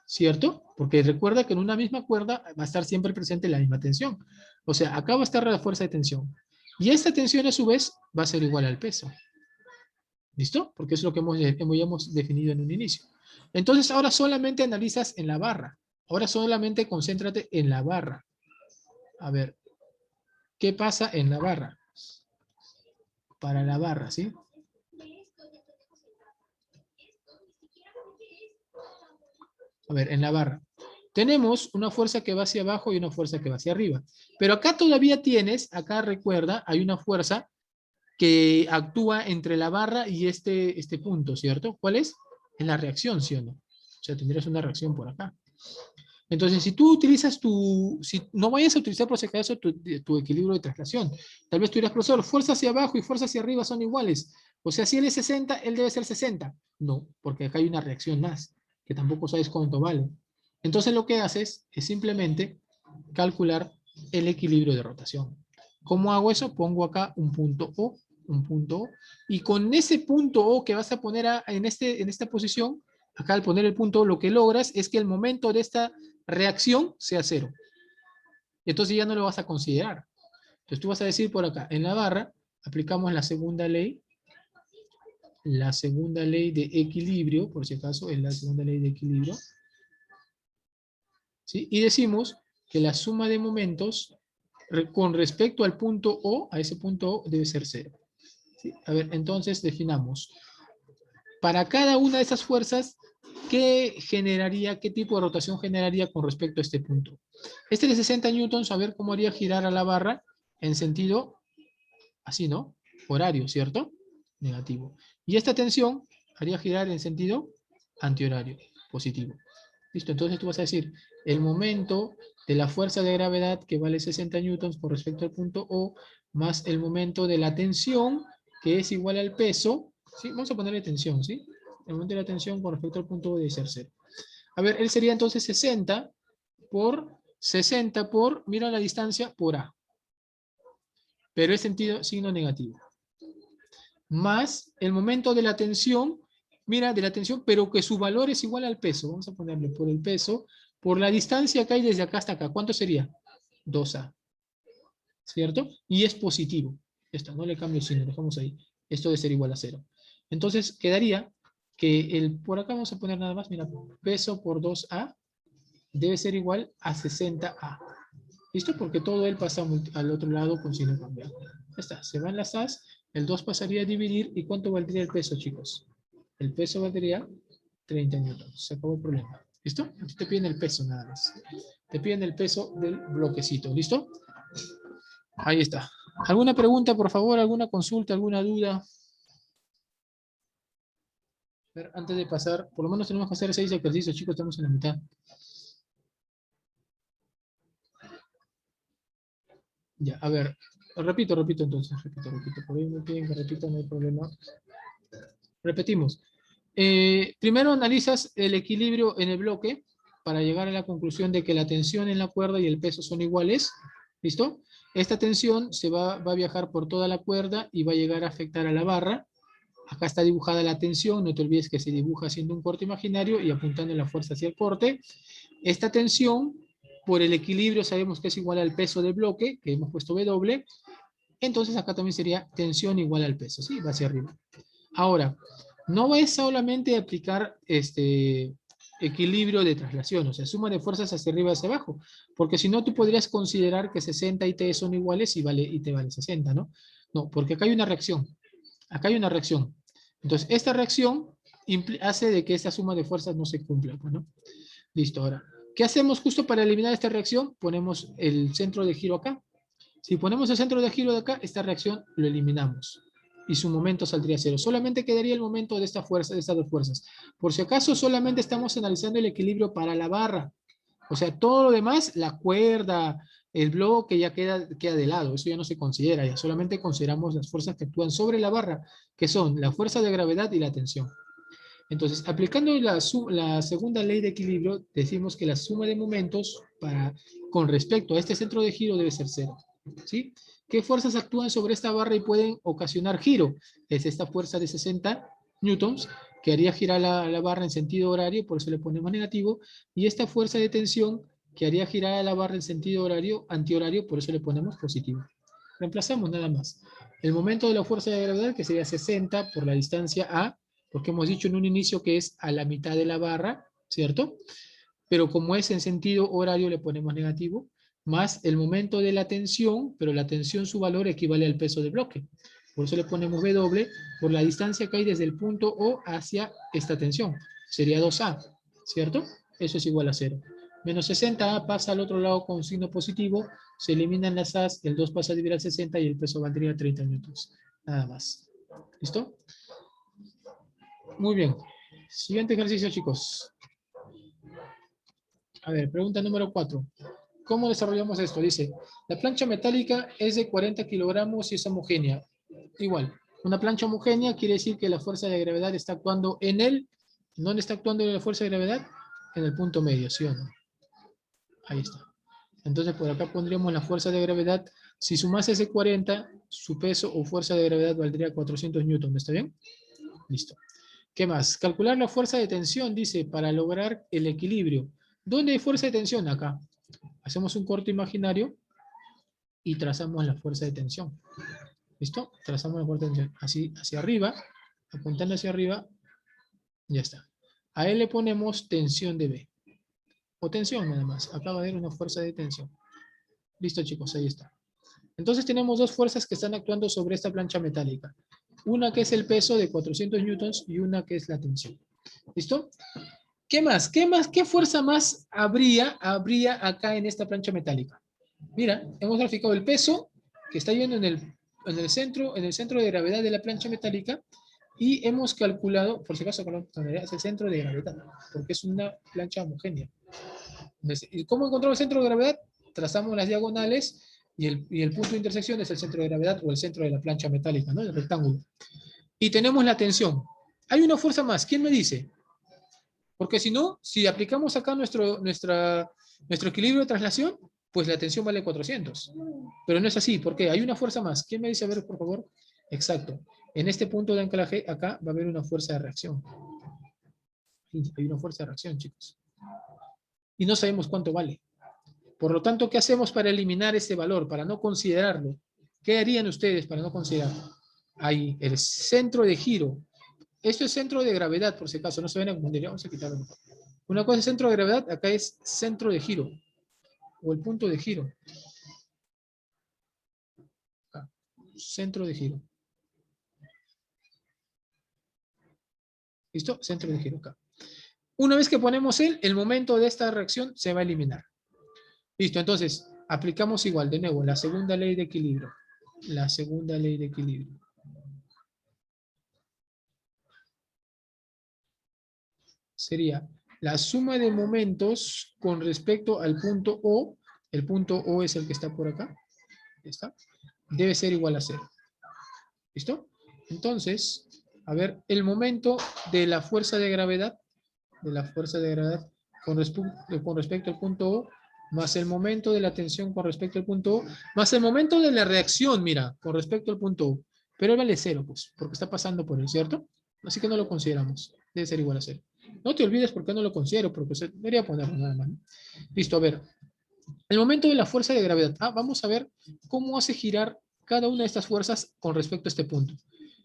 ¿cierto? Porque recuerda que en una misma cuerda va a estar siempre presente la misma tensión. O sea, acá va a estar la fuerza de tensión. Y esta tensión a su vez va a ser igual al peso. ¿Listo? Porque es lo que hemos definido en un inicio. Entonces ahora solamente analizas en la barra. Ahora solamente concéntrate en la barra. A ver, ¿qué pasa en la barra? Para la barra, ¿sí? A ver, en la barra. Tenemos una fuerza que va hacia abajo y una fuerza que va hacia arriba. Pero acá todavía tienes, acá recuerda, hay una fuerza que actúa entre la barra y este punto, ¿cierto? ¿Cuál es? En la reacción, ¿sí o no? O sea, tendrías una reacción por acá. Entonces, si tú utilizas no vayas a utilizar por si acaso tu equilibrio de traslación. Tal vez tú dirás, profesor, fuerza hacia abajo y fuerza hacia arriba son iguales. O sea, si él es 60, él debe ser 60. No, porque acá hay una reacción más, que tampoco sabes cuánto vale. Entonces, lo que haces es simplemente calcular el equilibrio de rotación. ¿Cómo hago eso? Pongo acá un punto O, y con ese punto O que vas a poner en esta posición, acá al poner el punto O, lo que logras es que el momento de esta reacción sea cero. Entonces ya no lo vas a considerar. Entonces tú vas a decir por acá, en la barra, aplicamos la segunda ley de equilibrio, por si acaso, es la segunda ley de equilibrio, ¿sí? Y decimos que la suma de momentos con respecto al punto O, a ese punto O, debe ser cero. ¿Sí? A ver, entonces definamos. Para cada una de esas fuerzas, ¿qué tipo de rotación generaría con respecto a este punto? Este de 60 newtons, a ver cómo haría girar a la barra en sentido, así, ¿no? Horario, ¿cierto? Negativo. Y esta tensión haría girar en sentido antihorario, positivo. Listo, entonces tú vas a decir, el momento de la fuerza de gravedad que vale 60 newtons con respecto al punto O, más el momento de la tensión, que es igual al peso, ¿sí? Vamos a ponerle tensión, ¿sí? El momento de la tensión con respecto al punto O debe ser 0. A ver, él sería entonces 60 por, mira la distancia, por A. Pero es signo negativo. Más el momento de la tensión, mira, de la tensión, pero que su valor es igual al peso. Vamos a ponerle por el peso, por la distancia que hay desde acá hasta acá. ¿Cuánto sería? 2A. ¿Cierto? Y es positivo. Esto, no le cambio el signo, dejamos ahí. Esto debe ser igual a 0. Entonces quedaría que por acá vamos a poner nada más, mira, peso por 2A debe ser igual a 60A. ¿Listo? Porque todo él pasa al otro lado con signo cambiado. Ya está, se van las A's, el 2 pasaría a dividir, ¿y cuánto valdría el peso, chicos? El peso valdría 30 newtons. Se acabó el problema. ¿Listo? Aquí te piden el peso nada más. Te piden el peso del bloquecito. ¿Listo? Ahí está. ¿Alguna pregunta, por favor? ¿Alguna consulta? ¿Alguna duda? A ver, antes de pasar, por lo menos tenemos que hacer 6 ejercicios, chicos, estamos en la mitad. Ya, a ver, repito entonces, repito. Por ahí me piden que repita, no hay problema. Repetimos. Primero analizas el equilibrio en el bloque para llegar a la conclusión de que la tensión en la cuerda y el peso son iguales. ¿Listo? Esta tensión va a viajar por toda la cuerda y va a llegar a afectar a la barra. Acá está dibujada la tensión, no te olvides que se dibuja haciendo un corte imaginario y apuntando la fuerza hacia el corte. Esta tensión por el equilibrio sabemos que es igual al peso del bloque, que hemos puesto W, entonces acá también sería tensión igual al peso, ¿sí? Va hacia arriba. Ahora, no es solamente aplicar equilibrio de traslación, o sea, suma de fuerzas hacia arriba y hacia abajo, porque si no tú podrías considerar que 60 y T son iguales y te vale 60, ¿no? No, porque acá hay una reacción, acá hay una reacción. Entonces, esta reacción hace de que esta suma de fuerzas no se cumpla, ¿no? Listo, ahora, ¿qué hacemos justo para eliminar esta reacción? Ponemos el centro de giro acá. Si ponemos el centro de giro de acá, esta reacción lo eliminamos. Y su momento saldría cero. Solamente quedaría el momento de esta fuerza, de estas dos fuerzas. Por si acaso, solamente estamos analizando el equilibrio para la barra. O sea, todo lo demás, la cuerda, el bloque ya queda de lado. Eso ya no se considera. Ya solamente consideramos las fuerzas que actúan sobre la barra, que son la fuerza de gravedad y la tensión. Entonces, aplicando la segunda ley de equilibrio, decimos que la suma de momentos con respecto a este centro de giro debe ser cero. ¿Sí? ¿Qué fuerzas actúan sobre esta barra y pueden ocasionar giro? Es esta fuerza de 60 newtons que haría girar la barra en sentido horario, por eso le ponemos negativo, y esta fuerza de tensión que haría girar a la barra en sentido horario, antihorario, por eso le ponemos positivo. Reemplazamos nada más. El momento de la fuerza de gravedad, que sería 60 por la distancia A, porque hemos dicho en un inicio que es a la mitad de la barra, ¿cierto? Pero como es en sentido horario, le ponemos negativo, más el momento de la tensión, pero la tensión, su valor equivale al peso del bloque. Por eso le ponemos W por la distancia que hay desde el punto O hacia esta tensión. Sería 2A, ¿cierto? Eso es igual a 0. Menos 60A pasa al otro lado con signo positivo, se eliminan las A's, el 2 pasa a dividir al 60 y el peso valdría 30 newtons. Nada más. ¿Listo? Muy bien. Siguiente ejercicio, chicos. A ver, pregunta número 4. ¿Cómo desarrollamos esto? Dice, la plancha metálica es de 40 kilogramos y es homogénea. Igual, una plancha homogénea quiere decir que la fuerza de gravedad está actuando en él. ¿Dónde está actuando la fuerza de gravedad? En el punto medio, ¿sí o no? Ahí está. Entonces, por acá pondríamos la fuerza de gravedad. Si sumase ese 40, su peso o fuerza de gravedad valdría 400 newton. ¿Está bien? Listo. ¿Qué más? Calcular la fuerza de tensión, dice, para lograr el equilibrio. ¿Dónde hay fuerza de tensión? Acá. Hacemos un corto imaginario y trazamos la fuerza de tensión. ¿Listo? Trazamos la fuerza de tensión. Así, hacia arriba, apuntando hacia arriba, ya está. A él le ponemos tensión de B. O tensión nada más. Acá va a haber una fuerza de tensión. Listo, chicos, ahí está. Entonces tenemos dos fuerzas que están actuando sobre esta plancha metálica. Una que es el peso de 400 newtons y una que es la tensión. ¿Listo? ¿Qué más? ¿Qué más? ¿Qué fuerza más habría acá en esta plancha metálica? Mira, hemos graficado el peso que está yendo en el centro de gravedad de la plancha metálica y hemos calculado, por si acaso, es el centro de gravedad, porque es una plancha homogénea. ¿Y cómo encontramos el centro de gravedad? Trazamos las diagonales y el punto de intersección es el centro de gravedad o el centro de la plancha metálica, ¿no? El rectángulo. Y tenemos la tensión. Hay una fuerza más. ¿Quién me dice? Porque si no, si aplicamos acá nuestro equilibrio de traslación, pues la tensión vale 400. Pero no es así. ¿Por qué? Hay una fuerza más. ¿Quién me dice? A ver, por favor. Exacto. En este punto de anclaje, acá va a haber una fuerza de reacción. Hay una fuerza de reacción, chicos. Y no sabemos cuánto vale. Por lo tanto, ¿qué hacemos para eliminar ese valor, para no considerarlo? ¿Qué harían ustedes para no considerarlo? Ahí, el centro de giro. Esto es centro de gravedad, por si acaso, no se ven a confundir. Vamos a quitarlo. Una cosa es centro de gravedad, acá es centro de giro, o el punto de giro. Acá, centro de giro. ¿Listo? Centro de giro acá. Una vez que ponemos el momento de esta reacción se va a eliminar. Listo, entonces, aplicamos igual, de nuevo, la segunda ley de equilibrio. La segunda ley de equilibrio. Sería la suma de momentos con respecto al punto O. El punto O es el que está por acá. ¿Está? Debe ser igual a 0. ¿Listo? Entonces, a ver, el momento de la fuerza de gravedad, con respecto al punto O, más el momento de la tensión con respecto al punto O, más el momento de la reacción, mira, con respecto al punto O. Pero vale 0, pues, porque está pasando por él, ¿cierto? Así que no lo consideramos. Debe ser igual a 0. No te olvides por qué no lo considero, porque debería ponerlo nada más. Listo, a ver. El momento de la fuerza de gravedad. Vamos a ver cómo hace girar cada una de estas fuerzas con respecto a este punto.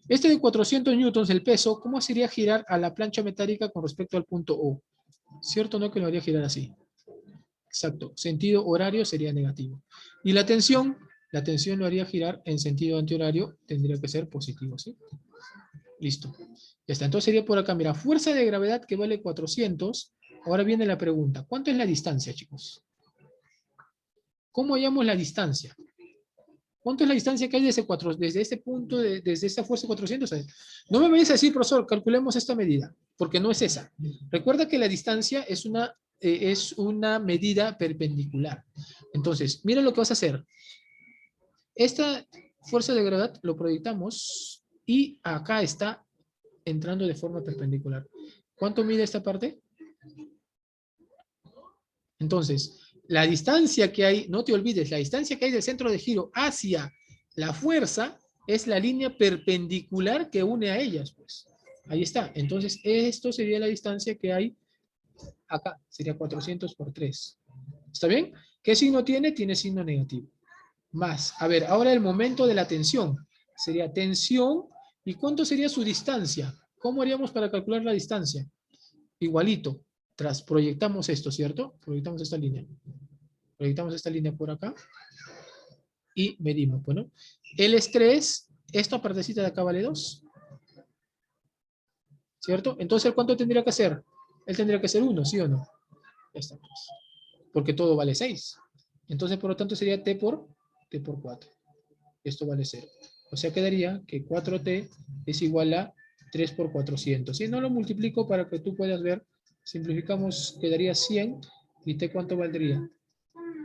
Este de 400 newtons, el peso, ¿cómo sería girar a la plancha metálica con respecto al punto O? ¿Cierto o no que lo haría girar así? Exacto. Sentido horario sería negativo. Y la tensión lo haría girar en sentido antihorario, tendría que ser positivo, ¿sí? Listo. Ya está. Entonces sería por acá, mira, fuerza de gravedad que vale 400. Ahora viene la pregunta. ¿Cuánto es la distancia, chicos? ¿Cómo hallamos la distancia? ¿Cuánto es la distancia que hay desde este punto, desde esta fuerza 400? No me vayas a decir, profesor, calculemos esta medida, porque no es esa. Recuerda que la distancia es una medida perpendicular. Entonces, mira lo que vas a hacer. Esta fuerza de gravedad lo proyectamos y acá está entrando de forma perpendicular. ¿Cuánto mide esta parte? Entonces, la distancia que hay, no te olvides, la distancia que hay del centro de giro hacia la fuerza es la línea perpendicular que une a ellas, pues. Ahí está. Entonces, esto sería la distancia que hay acá. Sería 400 por 3. ¿Está bien? ¿Qué signo tiene? Tiene signo negativo. Más. A ver, ahora el momento de la tensión. Sería tensión. ¿Y cuánto sería su distancia? ¿Cómo haríamos para calcular la distancia? Igualito. Proyectamos esto, ¿cierto? Proyectamos esta línea. Proyectamos esta línea por acá. Y medimos, bueno. El estrés, esta partecita de acá vale 2. ¿Cierto? Entonces, ¿cuánto tendría que hacer? Él tendría que ser 1, ¿sí o no? Ya está. Porque todo vale 6. Entonces, por lo tanto, sería T por 4. Esto vale 0. O sea, quedaría que 4T es igual a 3 por 400. Si no lo multiplico para que tú puedas ver, simplificamos, quedaría 100. ¿Y T cuánto valdría?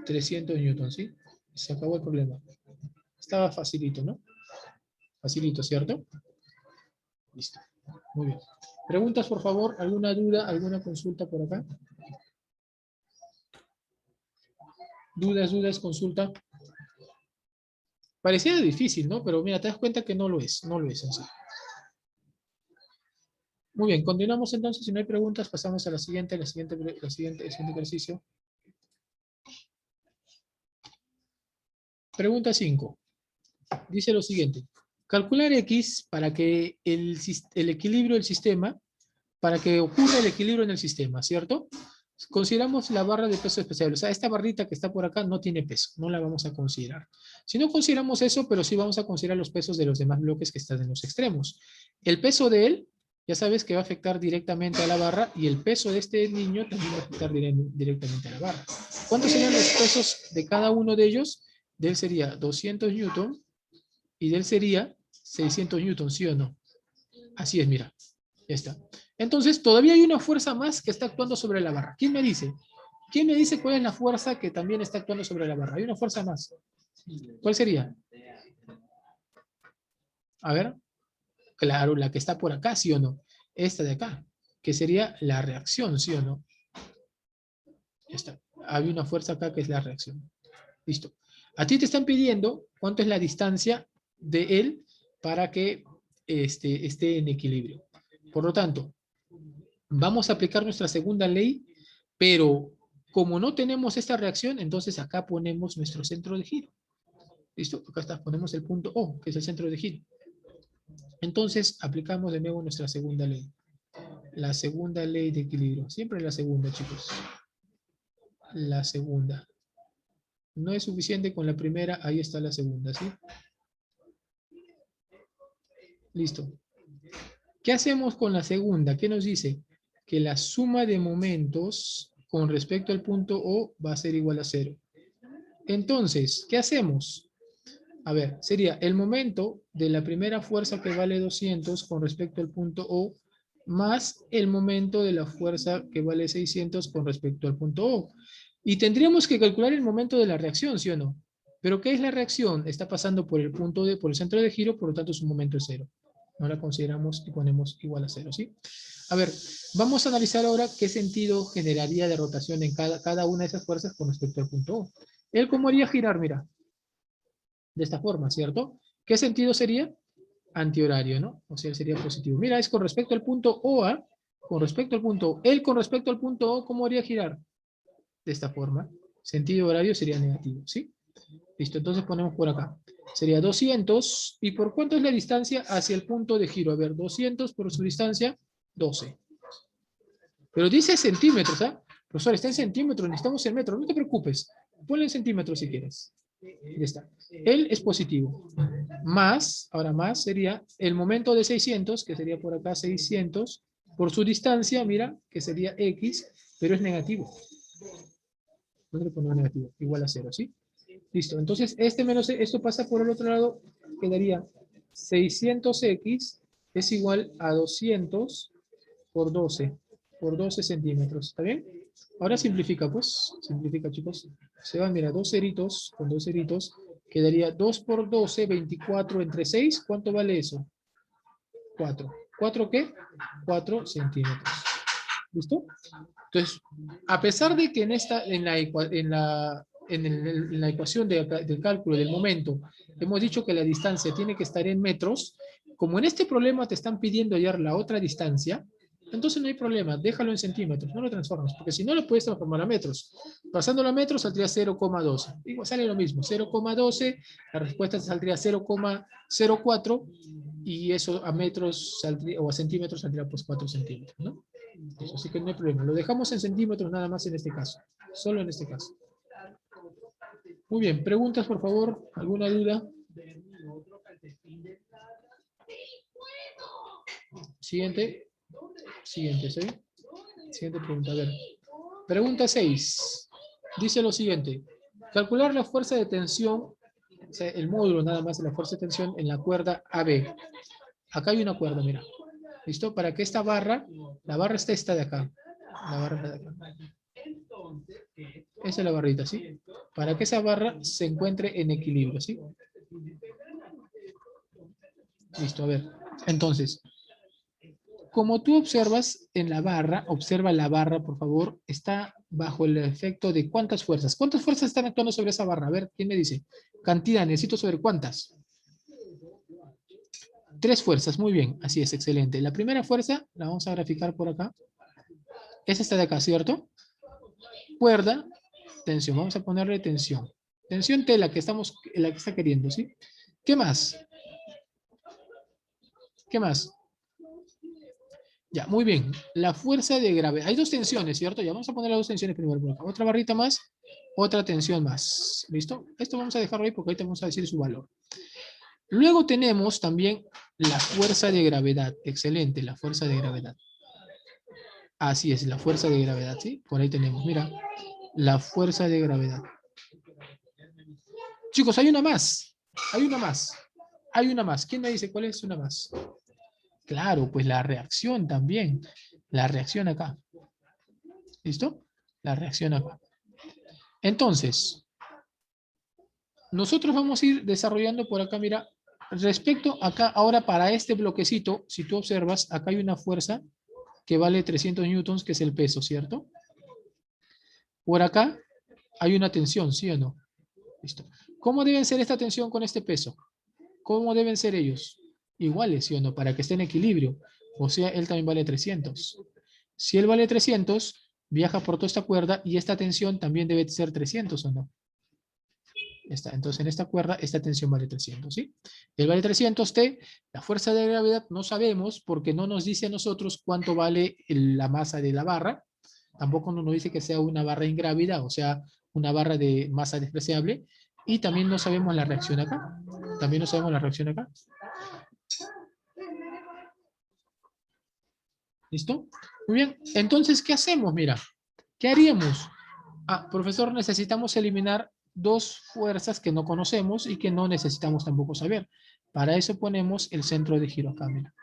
300 newtons, ¿sí? Se acabó el problema. Estaba facilito, ¿no? Facilito, ¿cierto? Listo. Muy bien. ¿Preguntas, por favor? ¿Alguna duda? ¿Alguna consulta por acá? ¿Dudas, consulta? Parecía difícil, ¿no? Pero mira, te das cuenta que no lo es. No lo es en sí. Muy bien, continuamos entonces. Si no hay preguntas, pasamos a el siguiente ejercicio. Pregunta 5. Dice lo siguiente. Calcular X para que el equilibrio del sistema, para que ocurra el equilibrio en el sistema, ¿cierto? Consideramos la barra de peso especial. O sea, esta barrita que está por acá no tiene peso. No la vamos a considerar. Si no consideramos eso, pero sí vamos a considerar los pesos de los demás bloques que están en los extremos. El peso de él, ya sabes que va a afectar directamente a la barra y el peso de este niño también va a afectar directamente a la barra. ¿Cuántos serían los pesos de cada uno de ellos? De él sería 200 newton y de él sería 600 newton, ¿sí o no? Así es, mira. Ya está. Entonces, todavía hay una fuerza más que está actuando sobre la barra. ¿Quién me dice? ¿Quién me dice cuál es la fuerza que también está actuando sobre la barra? Hay una fuerza más. ¿Cuál sería? A ver. Claro, la que está por acá, ¿sí o no? Esta de acá, que sería la reacción, ¿sí o no? Ya está. Hay una fuerza acá que es la reacción. Listo. A ti te están pidiendo cuánto es la distancia de él para que esté en equilibrio. Por lo tanto, vamos a aplicar nuestra segunda ley, pero como no tenemos esta reacción, entonces acá ponemos nuestro centro de giro. ¿Listo? Acá está, ponemos el punto O, que es el centro de giro. Entonces, aplicamos de nuevo nuestra segunda ley. La segunda ley de equilibrio. Siempre la segunda, chicos. La segunda. No es suficiente con la primera, ahí está la segunda, ¿sí? Listo. ¿Qué hacemos con la segunda? ¿Qué nos dice? Que la suma de momentos con respecto al punto O va a ser igual a 0. Entonces, ¿qué hacemos? A ver, sería el momento de la primera fuerza que vale 200 con respecto al punto O más el momento de la fuerza que vale 600 con respecto al punto O. Y tendríamos que calcular el momento de la reacción, ¿sí o no? ¿Pero qué es la reacción? Está pasando por el por el centro de giro, por lo tanto su momento es 0. No la consideramos y ponemos igual a 0, ¿sí? A ver, vamos a analizar ahora qué sentido generaría de rotación en cada una de esas fuerzas con respecto al punto O. ¿Él cómo haría girar? Mira, de esta forma, ¿cierto? ¿Qué sentido sería? Antihorario, ¿no? O sea, sería positivo. Mira, es con respecto al punto O, con respecto al punto O. Él con respecto al punto O, ¿cómo haría girar? De esta forma. Sentido horario sería negativo, ¿sí? Listo, entonces ponemos por acá. Sería 200. ¿Y por cuánto es la distancia hacia el punto de giro? A ver, 200 por su distancia, 12. Pero dice centímetros, ¿ah? Profesor, está en centímetros, necesitamos en metros. No te preocupes. Ponle en centímetros si quieres. Ya está. Él es positivo. Más, ahora más sería el momento de 600, que sería por acá 600, por su distancia, mira, que sería X, pero es negativo. No le ponemos negativo, igual a 0, ¿sí? Listo, entonces este menos esto pasa por el otro lado, quedaría 600x es igual a 200 por 12 centímetros, ¿está bien? Ahora simplifica, pues, simplifica, chicos. Se van, mira, dos ceritos, con dos ceritos, quedaría 2 por 12, 24 entre 6, ¿cuánto vale eso? 4. ¿4 qué? 4 centímetros. ¿Listo? Entonces, a pesar de que en la ecuación del cálculo del momento hemos dicho que la distancia tiene que estar en metros, como en este problema te están pidiendo hallar la otra distancia, entonces no hay problema, déjalo en centímetros, no lo transformes, porque si no lo puedes transformar a metros. Pasándolo a metros saldría 0,12. Igual sale lo mismo, 0,12, la respuesta saldría 0,04 y eso a metros saldría, o a centímetros saldría pues 4 centímetros, ¿no? Eso sí que no hay problema. Lo dejamos en centímetros nada más en este caso. Solo en este caso. Muy bien. ¿Preguntas, por favor? ¿Alguna duda? Siguiente. Siguiente, ¿sí? Siguiente pregunta. A ver. Pregunta 6. Dice lo siguiente. Calcular la fuerza de tensión, o sea, el módulo nada más de la fuerza de tensión en la cuerda AB. Acá hay una cuerda, mira. ¿Listo? Para que esta barra, la barra está esta de acá. La barra está de acá. Esa es la barrita, ¿sí? Para que esa barra se encuentre en equilibrio, ¿sí? Listo, a ver. Entonces, como tú observas en la barra, observa la barra, por favor, está bajo el efecto de ¿cuántas fuerzas? ¿Cuántas fuerzas están actuando sobre esa barra? A ver, ¿quién me dice? Cantidad, necesito saber cuántas. 3 fuerzas, muy bien, así es, excelente. La primera fuerza, la vamos a graficar por acá. Es esta de acá, ¿cierto? Cuerda, tensión, vamos a ponerle tensión. Tensión T, la que está queriendo, ¿sí? ¿Qué más? ¿Qué más? Ya, muy bien. La fuerza de gravedad. Hay dos tensiones, ¿cierto? Ya vamos a poner las dos tensiones primero por acá. Otra barrita más, otra tensión más. ¿Listo? Esto vamos a dejarlo ahí porque ahorita vamos a decir su valor. Luego tenemos también la fuerza de gravedad. Excelente, la fuerza de gravedad. Así es, la fuerza de gravedad, ¿sí? Por ahí tenemos, mira, la fuerza de gravedad. Chicos, hay una más. Hay una más. Hay una más. ¿Quién me dice cuál es una más? Claro, pues la reacción también. La reacción acá. ¿Listo? La reacción acá. Entonces, nosotros vamos a ir desarrollando por acá, mira, respecto acá, ahora para este bloquecito, si tú observas, acá hay una fuerza que vale 300 newtons, que es el peso, ¿cierto? Por acá hay una tensión, ¿sí o no? Listo. ¿Cómo deben ser esta tensión con este peso? ¿Cómo deben ser ellos? Iguales, ¿sí o no? Para que esté en equilibrio. O sea, él también vale 300. Si él vale 300, viaja por toda esta cuerda y esta tensión también debe ser 300, ¿o no? Está. Entonces, en esta cuerda, esta tensión vale 300, ¿sí? Él vale 300 T. La fuerza de gravedad no sabemos porque no nos dice a nosotros cuánto vale la masa de la barra. Tampoco nos dice que sea una barra ingrávida, o sea, una barra de masa despreciable. Y también no sabemos la reacción acá. También no sabemos la reacción acá. ¿Listo? Muy bien. Entonces, ¿qué hacemos? Mira, ¿qué haríamos? Ah, profesor, necesitamos eliminar dos fuerzas que no conocemos y que no necesitamos tampoco saber. Para eso ponemos el centro de giro acá, mira.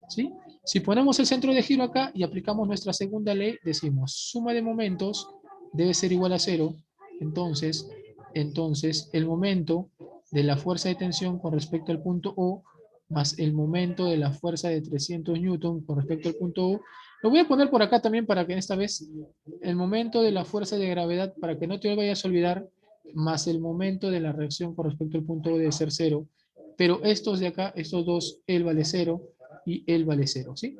¿Sí? Si ponemos el centro de giro acá y aplicamos nuestra segunda ley, decimos suma de momentos debe ser igual a 0. Entonces el momento de la fuerza de tensión con respecto al punto O más el momento de la fuerza de 300 newton con respecto al punto O. Lo voy a poner por acá también para que esta vez el momento de la fuerza de gravedad, para que no te vayas a olvidar, más el momento de la reacción con respecto al punto O debe ser 0. Pero estos de acá, estos dos, él vale 0 y él vale 0, ¿sí?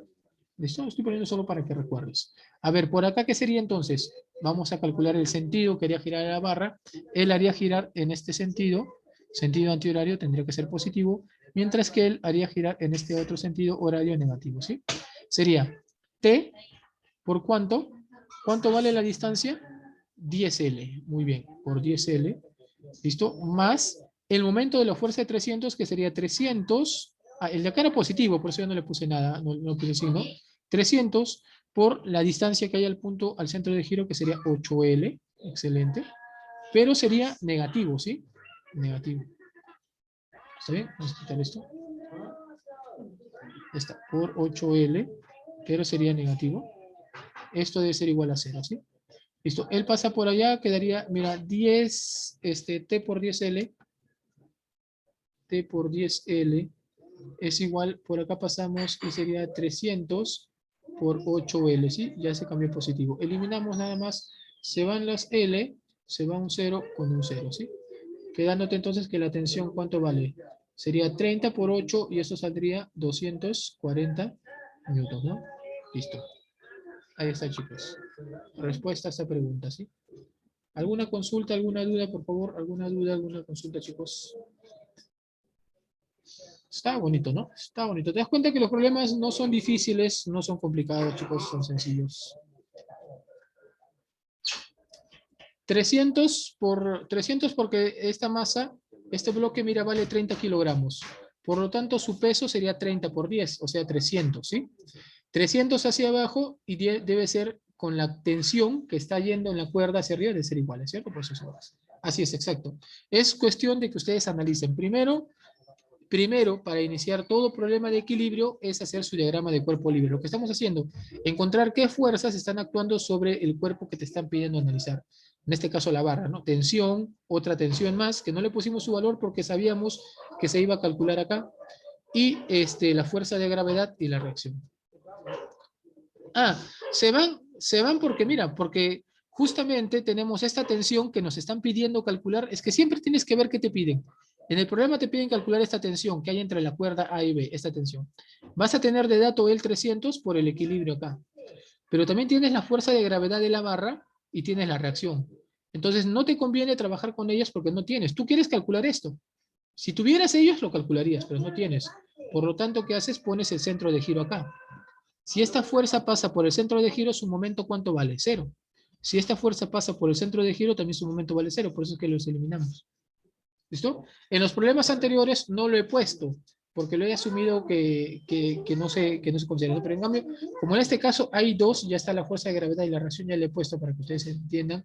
¿Listo? Estoy poniendo solo para que recuerdes. A ver, por acá, ¿qué sería entonces? vamos a calcular el sentido que haría girar la barra. Él haría girar en este sentido antihorario tendría que ser positivo, mientras que él haría girar en este otro sentido horario negativo, ¿sí? Sería T por ¿cuánto? ¿Cuánto vale la distancia? 10L, muy bien, por 10L, ¿listo? Más el momento de la fuerza de 300, que sería 300, el de acá era positivo, por eso yo no le puse nada, no puse signo, 300 por la distancia que hay al punto, al centro de giro, que sería 8L, excelente, pero sería negativo, ¿sí? Negativo. ¿Está bien? Vamos a quitar esto. Está por 8L, pero sería negativo. Esto debe ser igual a 0, ¿sí? Listo. Él pasa por allá, quedaría, mira, 10, T por 10L, T por 10L, es igual, por acá pasamos y sería 300 por 8L, ¿sí? Ya se cambió positivo. Eliminamos nada más, se van las L, se va un 0 con un 0, ¿sí? Quedándote entonces que la tensión, ¿cuánto vale? Sería 30 por 8 y eso saldría 240 newtons, ¿no? Listo. Ahí está, chicos. Respuesta a esta pregunta, ¿sí? ¿Alguna consulta, alguna duda, por favor? ¿Alguna duda, alguna consulta, chicos? Está bonito, ¿no? Está bonito. Te das cuenta que los problemas no son difíciles, no son complicados, chicos, son sencillos. 300 porque esta masa, este bloque, mira, vale 30 kilogramos. Por lo tanto, su peso sería 30 por 10, o sea, 300, ¿sí? 300 hacia abajo y debe ser con la tensión que está yendo en la cuerda hacia arriba, debe ser igual, ¿cierto? Por eso es igual. Así es, exacto. Es cuestión de que ustedes analicen. Primero, para iniciar todo problema de equilibrio es hacer su diagrama de cuerpo libre. Lo que estamos haciendo, encontrar qué fuerzas están actuando sobre el cuerpo que te están pidiendo analizar. En este caso la barra, ¿no? Tensión, otra tensión más, que no le pusimos su valor porque sabíamos que se iba a calcular acá. Y la fuerza de gravedad y la reacción. Ah, se van porque, mira, porque justamente tenemos esta tensión que nos están pidiendo calcular. Es que siempre tienes que ver qué te piden. En el problema te piden calcular esta tensión que hay entre la cuerda A y B, esta tensión. Vas a tener de dato el 300 por el equilibrio acá. Pero también tienes la fuerza de gravedad de la barra y tienes la reacción. Entonces no te conviene trabajar con ellas porque no tienes. Tú quieres calcular esto. Si tuvieras ellos lo calcularías, pero no tienes. Por lo tanto, ¿qué haces? Pones el centro de giro acá. Si esta fuerza pasa por el centro de giro, su momento, ¿cuánto vale? 0. Si esta fuerza pasa por el centro de giro, también su momento vale 0. Por eso es que los eliminamos. ¿Listo? En los problemas anteriores no lo he puesto, porque lo he asumido que no se considera. Pero en cambio, como en este caso hay dos, ya está la fuerza de gravedad y la reacción, ya le he puesto para que ustedes entiendan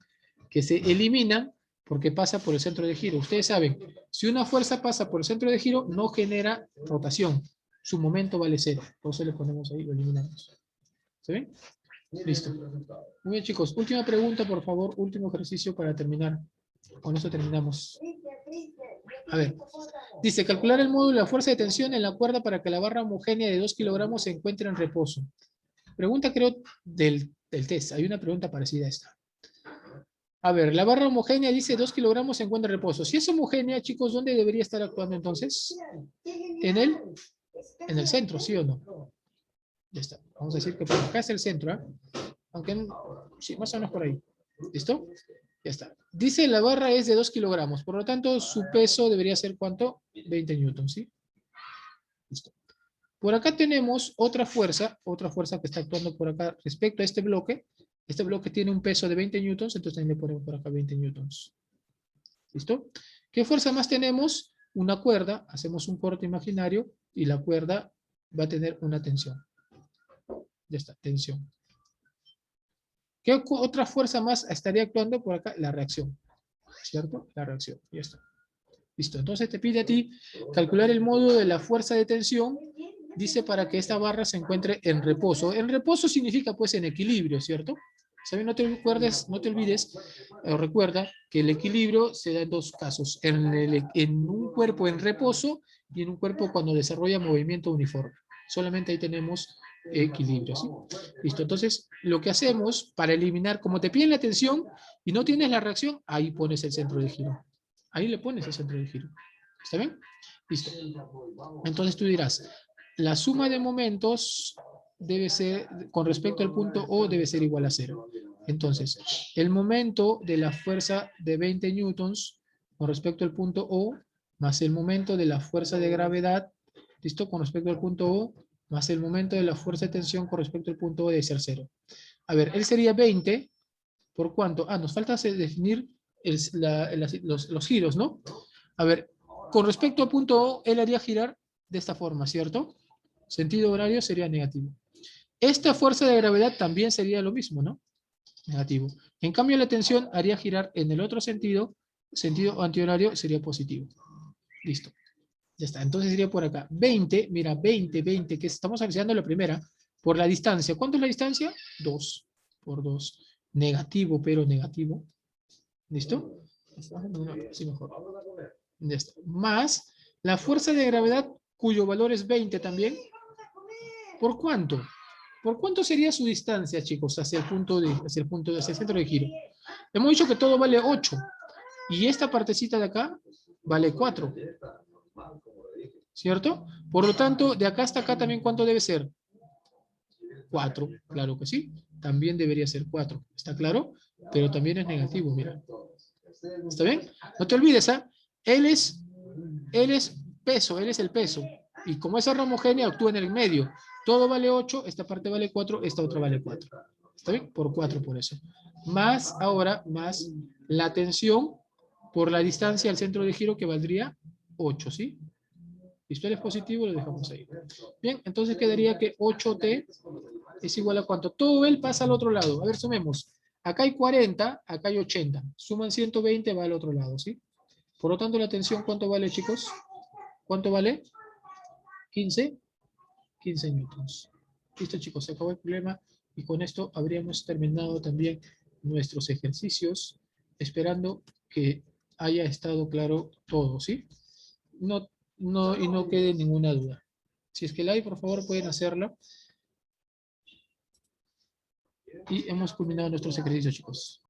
que se eliminan porque pasa por el centro de giro. Ustedes saben, si una fuerza pasa por el centro de giro, no genera rotación. Su momento vale 0. Por eso le ponemos ahí, lo eliminamos. ¿Se ven? Listo. Muy bien, chicos. Última pregunta, por favor. Último ejercicio para terminar. Con eso terminamos. A ver. Dice, calcular el módulo de la fuerza de tensión en la cuerda para que la barra homogénea de 2 kilogramos se encuentre en reposo. Pregunta, creo, del test. Hay una pregunta parecida a esta. A ver, la barra homogénea dice 2 kilogramos se encuentra en reposo. Si es homogénea, chicos, ¿dónde debería estar actuando entonces? En el centro, ¿sí o no? Ya está. Vamos a decir que por acá es el centro, ¿eh? Aunque, sí, más o menos por ahí. ¿Listo? Ya está. Dice la barra es de 2 kilogramos. Por lo tanto, su peso debería ser ¿cuánto? 20 newtons, ¿sí? Listo. Por acá tenemos otra fuerza que está actuando por acá respecto a este bloque. Este bloque tiene un peso de 20 newtons, entonces también le ponemos por acá 20 newtons. ¿Listo? ¿Qué fuerza más tenemos? Una cuerda, hacemos un corte imaginario y la cuerda va a tener una tensión. Ya está, tensión. ¿Qué otra fuerza más estaría actuando por acá? La reacción. ¿Cierto? La reacción. Ya está. Listo. Entonces te pide a ti calcular el módulo de la fuerza de tensión. Dice para que esta barra se encuentre en reposo. En reposo significa pues en equilibrio, ¿cierto? ¿Sabes? No te olvides, o recuerda que el equilibrio se da en dos casos. En un cuerpo en reposo y en un cuerpo cuando desarrolla movimiento uniforme. Solamente ahí tenemos equilibrio, ¿sí? Listo. Entonces, lo que hacemos para eliminar, como te piden la tensión y no tienes la reacción, ahí pones el centro de giro. Ahí le pones el centro de giro. ¿Está bien? Listo. Entonces tú dirás, la suma de momentos debe ser, con respecto al punto O, debe ser igual a 0. Entonces, el momento de la fuerza de 20 newtons con respecto al punto O, más el momento de la fuerza de gravedad, ¿listo? Con respecto al punto O, más el momento de la fuerza de tensión con respecto al punto O debe ser 0. A ver, él sería 20, ¿por cuánto? Nos falta definir los giros, ¿no? A ver, con respecto al punto O, él haría girar de esta forma, ¿cierto? Sentido horario sería negativo. Esta fuerza de gravedad también sería lo mismo, ¿no? Negativo. En cambio, la tensión haría girar en el otro sentido antihorario sería positivo. Listo. Ya está. Entonces sería por acá. 20, mira, 20, que estamos analizando la primera, por la distancia. ¿Cuánto es la distancia? 2 por 2. Negativo, pero negativo. ¿Listo? Sí, mejor. Ya está. Más la fuerza de gravedad, cuyo valor es 20 también. ¿Por cuánto? ¿Por cuánto sería su distancia, chicos, hacia el centro de giro? Hemos dicho que todo vale 8. Y esta partecita de acá vale 4. ¿Cierto? Por lo tanto, de acá hasta acá también, ¿cuánto debe ser? 4. Claro que sí. También debería ser 4. ¿Está claro? Pero también es negativo, mira. ¿Está bien? No te olvides, ¿ah? Él es peso, él es el peso. Y como es homogénea, actúa en el medio. Todo vale 8, esta parte vale 4, esta otra vale 4. ¿Está bien? Por 4 por eso. Más ahora, más la tensión por la distancia al centro de giro que valdría 8, ¿sí? Listo, es positivo, lo dejamos ahí. Bien, entonces quedaría que 8T es igual a ¿cuánto? Todo él pasa al otro lado. A ver, sumemos. Acá hay 40, acá hay 80. Suman 120, va al otro lado, ¿sí? Por lo tanto, la tensión, ¿cuánto vale, chicos? ¿Cuánto vale? 15 newtons. Listo, chicos, se acabó el problema y con esto habríamos terminado también nuestros ejercicios, esperando que haya estado claro todo, ¿sí? Y no quede ninguna duda. Si es que la hay, por favor, pueden hacerla. Y hemos culminado nuestros ejercicios, chicos.